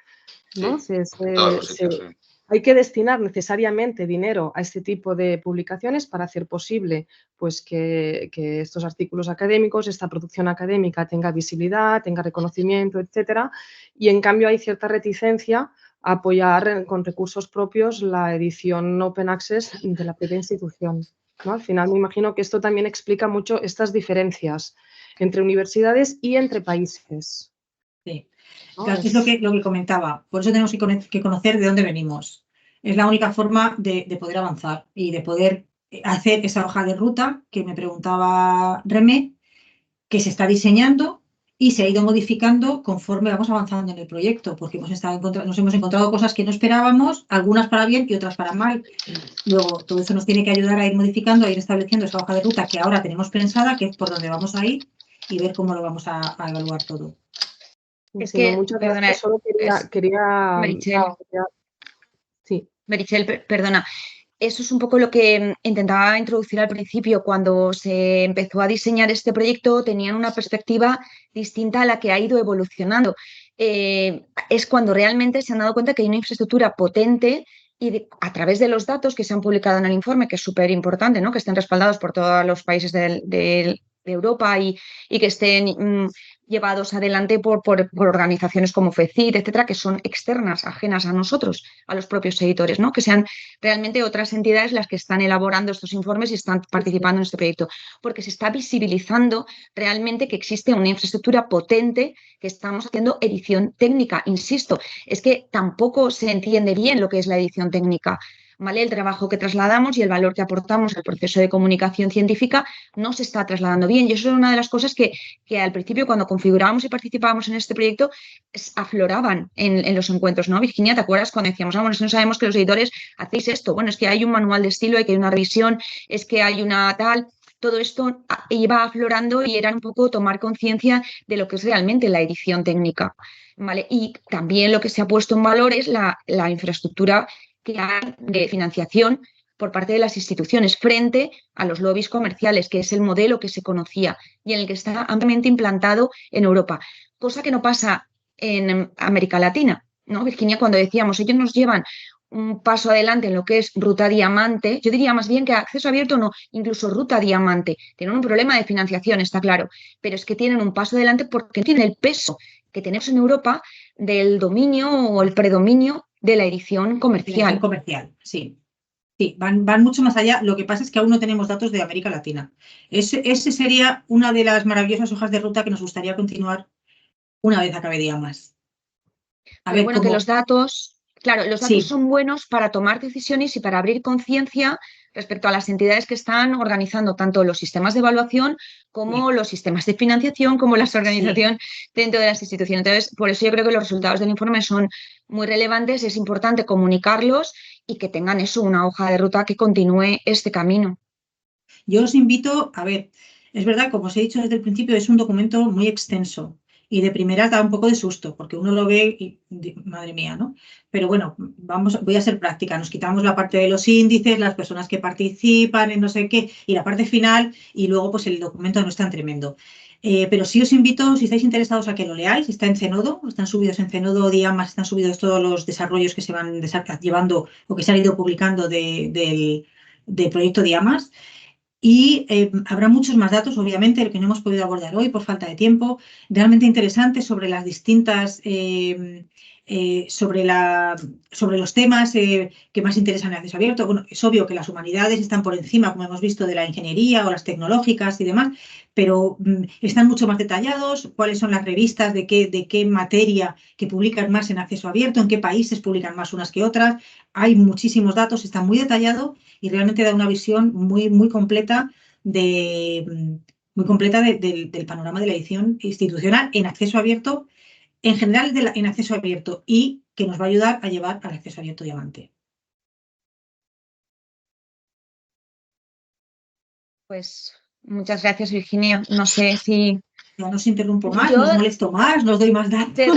¿no? Sí, en todos los sitios, sí. Hay que destinar necesariamente dinero a este tipo de publicaciones para hacer posible pues, que estos artículos académicos, esta producción académica tenga visibilidad, tenga reconocimiento, etcétera. Y en cambio hay cierta reticencia a apoyar con recursos propios la edición Open Access de la propia institución, ¿no? Al final me imagino que esto también explica mucho estas diferencias entre universidades y entre países. Sí. Claro, es lo que comentaba, por eso tenemos que conocer de dónde venimos. Es la única forma de poder avanzar y de poder hacer esa hoja de ruta que me preguntaba Remé, que se está diseñando y se ha ido modificando conforme vamos avanzando en el proyecto, porque nos hemos encontrado cosas que no esperábamos, algunas para bien y otras para mal. Luego, todo eso nos tiene que ayudar a ir modificando, a ir estableciendo esa hoja de ruta que ahora tenemos pensada, que es por donde vamos a ir y ver cómo lo vamos a evaluar todo. Es que, muchas gracias. Solo quería Meritxell, perdona. Eso es un poco lo que intentaba introducir al principio. Cuando se empezó a diseñar este proyecto, tenían una perspectiva distinta a la que ha ido evolucionando. Es cuando realmente se han dado cuenta que hay una infraestructura potente y a través de los datos que se han publicado en el informe, que es súper importante, ¿no? Que estén respaldados por todos los países de Europa y que estén llevados adelante por organizaciones como FECIT, etcétera, que son externas, ajenas a nosotros, a los propios editores, ¿no? Que sean realmente otras entidades las que están elaborando estos informes y están participando en este proyecto, porque se está visibilizando realmente que existe una infraestructura potente, que estamos haciendo edición técnica. Insisto, es que tampoco se entiende bien lo que es la edición técnica. ¿Vale? El trabajo que trasladamos y el valor que aportamos al proceso de comunicación científica no se está trasladando bien. Y eso es una de las cosas que al principio, cuando configurábamos y participábamos en este proyecto, afloraban en los encuentros, ¿no? Virginia, ¿te acuerdas cuando decíamos, bueno, es que no sabemos que los editores hacéis esto? Bueno, es que hay un manual de estilo, hay una revisión, es que hay una tal... Todo esto iba aflorando y era un poco tomar conciencia de lo que es realmente la edición técnica, ¿vale? Y también lo que se ha puesto en valor es la infraestructura que hay de financiación por parte de las instituciones frente a los lobbies comerciales, que es el modelo que se conocía y en el que está ampliamente implantado en Europa, cosa que no pasa en América Latina, ¿no? Virginia, cuando decíamos, ellos nos llevan un paso adelante en lo que es ruta diamante, yo diría más bien que acceso abierto no, incluso ruta diamante. Tienen un problema de financiación, está claro, pero es que tienen un paso adelante porque tienen el peso que tenemos en Europa del dominio o el predominio de la edición comercial. Comercial, sí. Sí, van mucho más allá. Lo que pasa es que aún no tenemos datos de América Latina. Ese sería una de las maravillosas hojas de ruta que nos gustaría continuar una vez acabe Diamas. Pero bueno, que los datos, claro, los datos son buenos para tomar decisiones y para abrir conciencia respecto a las entidades que están organizando tanto los sistemas de evaluación como los sistemas de financiación, como las organizaciones dentro de las instituciones. Entonces, por eso yo creo que los resultados del informe son muy relevantes, es importante comunicarlos y que tengan eso, una hoja de ruta que continúe este camino. Yo os invito, a ver, es verdad, como os he dicho desde el principio, es un documento muy extenso. Y de primera da un poco de susto, porque uno lo ve y, madre mía, ¿no? Pero bueno, voy a ser práctica. Nos quitamos la parte de los índices, las personas que participan en no sé qué, y la parte final, y luego pues el documento no es tan tremendo. Pero sí os invito, si estáis interesados, a que lo leáis. Está en Zenodo, están subidos en Zenodo, Diamas, están subidos todos los desarrollos que se van llevando o que se han ido publicando del proyecto Diamas. Y habrá muchos más datos, obviamente, lo que no hemos podido abordar hoy por falta de tiempo, realmente interesantes sobre las distintas, sobre los temas que más interesan en acceso abierto. Bueno, es obvio que las humanidades están por encima, como hemos visto, de la ingeniería o las tecnológicas y demás, pero están mucho más detallados, cuáles son las revistas, de qué materia que publican más en acceso abierto, en qué países publican más unas que otras. Hay muchísimos datos, está muy detallado y realmente da una visión muy completa del panorama de la edición institucional en acceso abierto, en general en acceso abierto, y que nos va a ayudar a llevar al acceso abierto diamante. Pues muchas gracias, Virginia. No sé si... Ya no os interrumpo más, no os molesto más, no os doy más datos.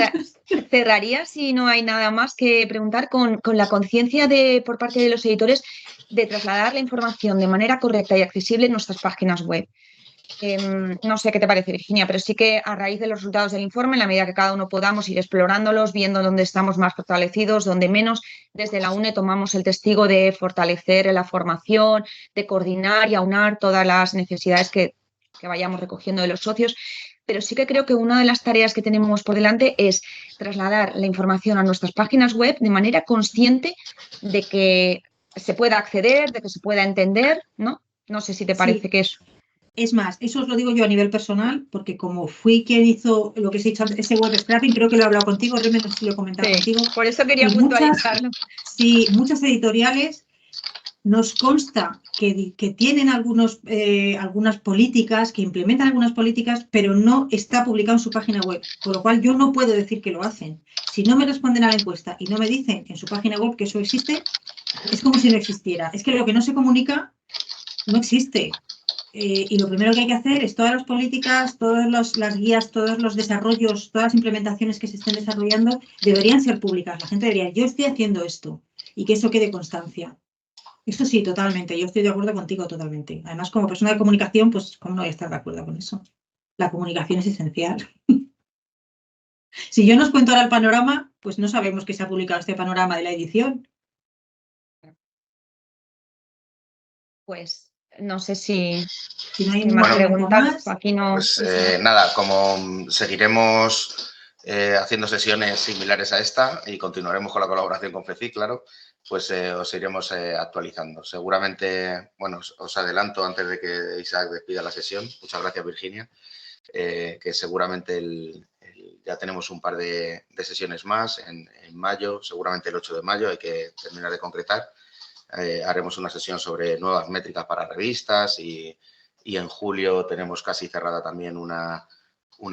Cerraría, si no hay nada más que preguntar, con la conciencia por parte de los editores de trasladar la información de manera correcta y accesible en nuestras páginas web. No sé qué te parece, Virginia, pero sí que a raíz de los resultados del informe, en la medida que cada uno podamos ir explorándolos, viendo dónde estamos más fortalecidos, dónde menos, desde la UNE tomamos el testigo de fortalecer la formación, de coordinar y aunar todas las necesidades que vayamos recogiendo de los socios, pero sí que creo que una de las tareas que tenemos por delante es trasladar la información a nuestras páginas web de manera consciente de que se pueda acceder, de que se pueda entender, ¿no? No sé si te parece que eso... Es más, eso os lo digo yo a nivel personal, porque como fui quien hizo lo que se ha dicho antes, ese web scrapping, creo que lo he hablado contigo, Reme, no sé si lo he comentado contigo. Por eso quería puntualizarlo. Sí, muchas editoriales nos consta que tienen algunas políticas, que implementan algunas políticas, pero no está publicado en su página web, con lo cual yo no puedo decir que lo hacen. Si no me responden a la encuesta y no me dicen en su página web que eso existe, es como si no existiera. Es que lo que no se comunica no existe. Y lo primero que hay que hacer es todas las políticas, todas las guías, todos los desarrollos, todas las implementaciones que se estén desarrollando deberían ser públicas. La gente diría, yo estoy haciendo esto, y que eso quede constancia. Esto sí, totalmente. Yo estoy de acuerdo contigo totalmente. Además, como persona de comunicación, pues cómo no voy a estar de acuerdo con eso. La comunicación es esencial. Si yo no os cuento ahora el panorama, pues no sabemos que se ha publicado este panorama de la edición. Pues no sé si no hay más preguntas. Aquí no... Pues nada, como seguiremos haciendo sesiones similares a esta y continuaremos con la colaboración con FECIC, claro, pues os iremos actualizando. Seguramente, bueno, os adelanto antes de que Isaac despida la sesión. Muchas gracias, Virginia, que seguramente ya tenemos un par de sesiones más en mayo, seguramente el 8 de mayo, hay que terminar de concretar. Haremos una sesión sobre nuevas métricas para revistas y en julio tenemos casi cerrada también una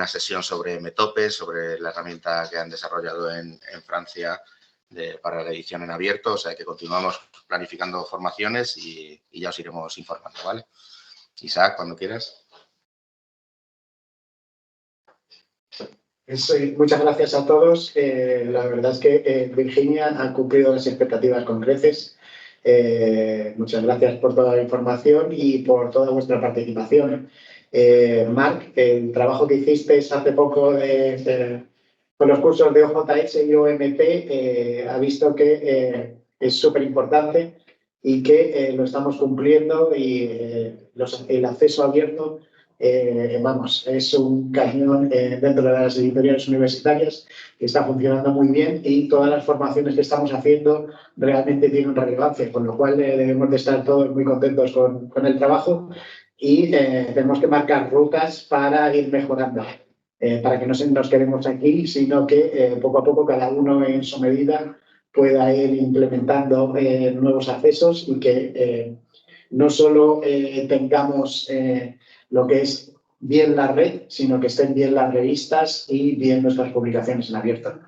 sesión sobre Metopes, sobre la herramienta que han desarrollado en Francia para la edición en abierto. O sea que continuamos planificando formaciones y ya os iremos informando, ¿vale? Isaac, cuando quieras. Muchas gracias a todos. La verdad es que Virginia ha cumplido las expectativas con creces. Muchas gracias por toda la información y por toda vuestra participación. Marc, el trabajo que hiciste hace poco con los cursos de OJS y OMP ha visto que es súper importante y que lo estamos cumpliendo y el acceso abierto, es un cañón dentro de las editoriales universitarias que está funcionando muy bien y todas las formaciones que estamos haciendo realmente tienen relevancia, con lo cual debemos de estar todos muy contentos con el trabajo y tenemos que marcar rutas para ir mejorando, para que no nos quedemos aquí, sino que poco a poco cada uno en su medida pueda ir implementando nuevos accesos y que no solo tengamos lo que es bien la red, sino que estén bien las revistas y bien nuestras publicaciones en abierto.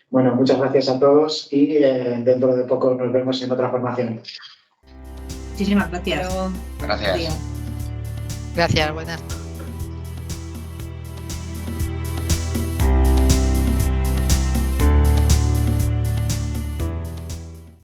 Bueno, muchas gracias a todos y dentro de poco nos vemos en otra formación. Muchísimas gracias. Gracias. Gracias, buenas.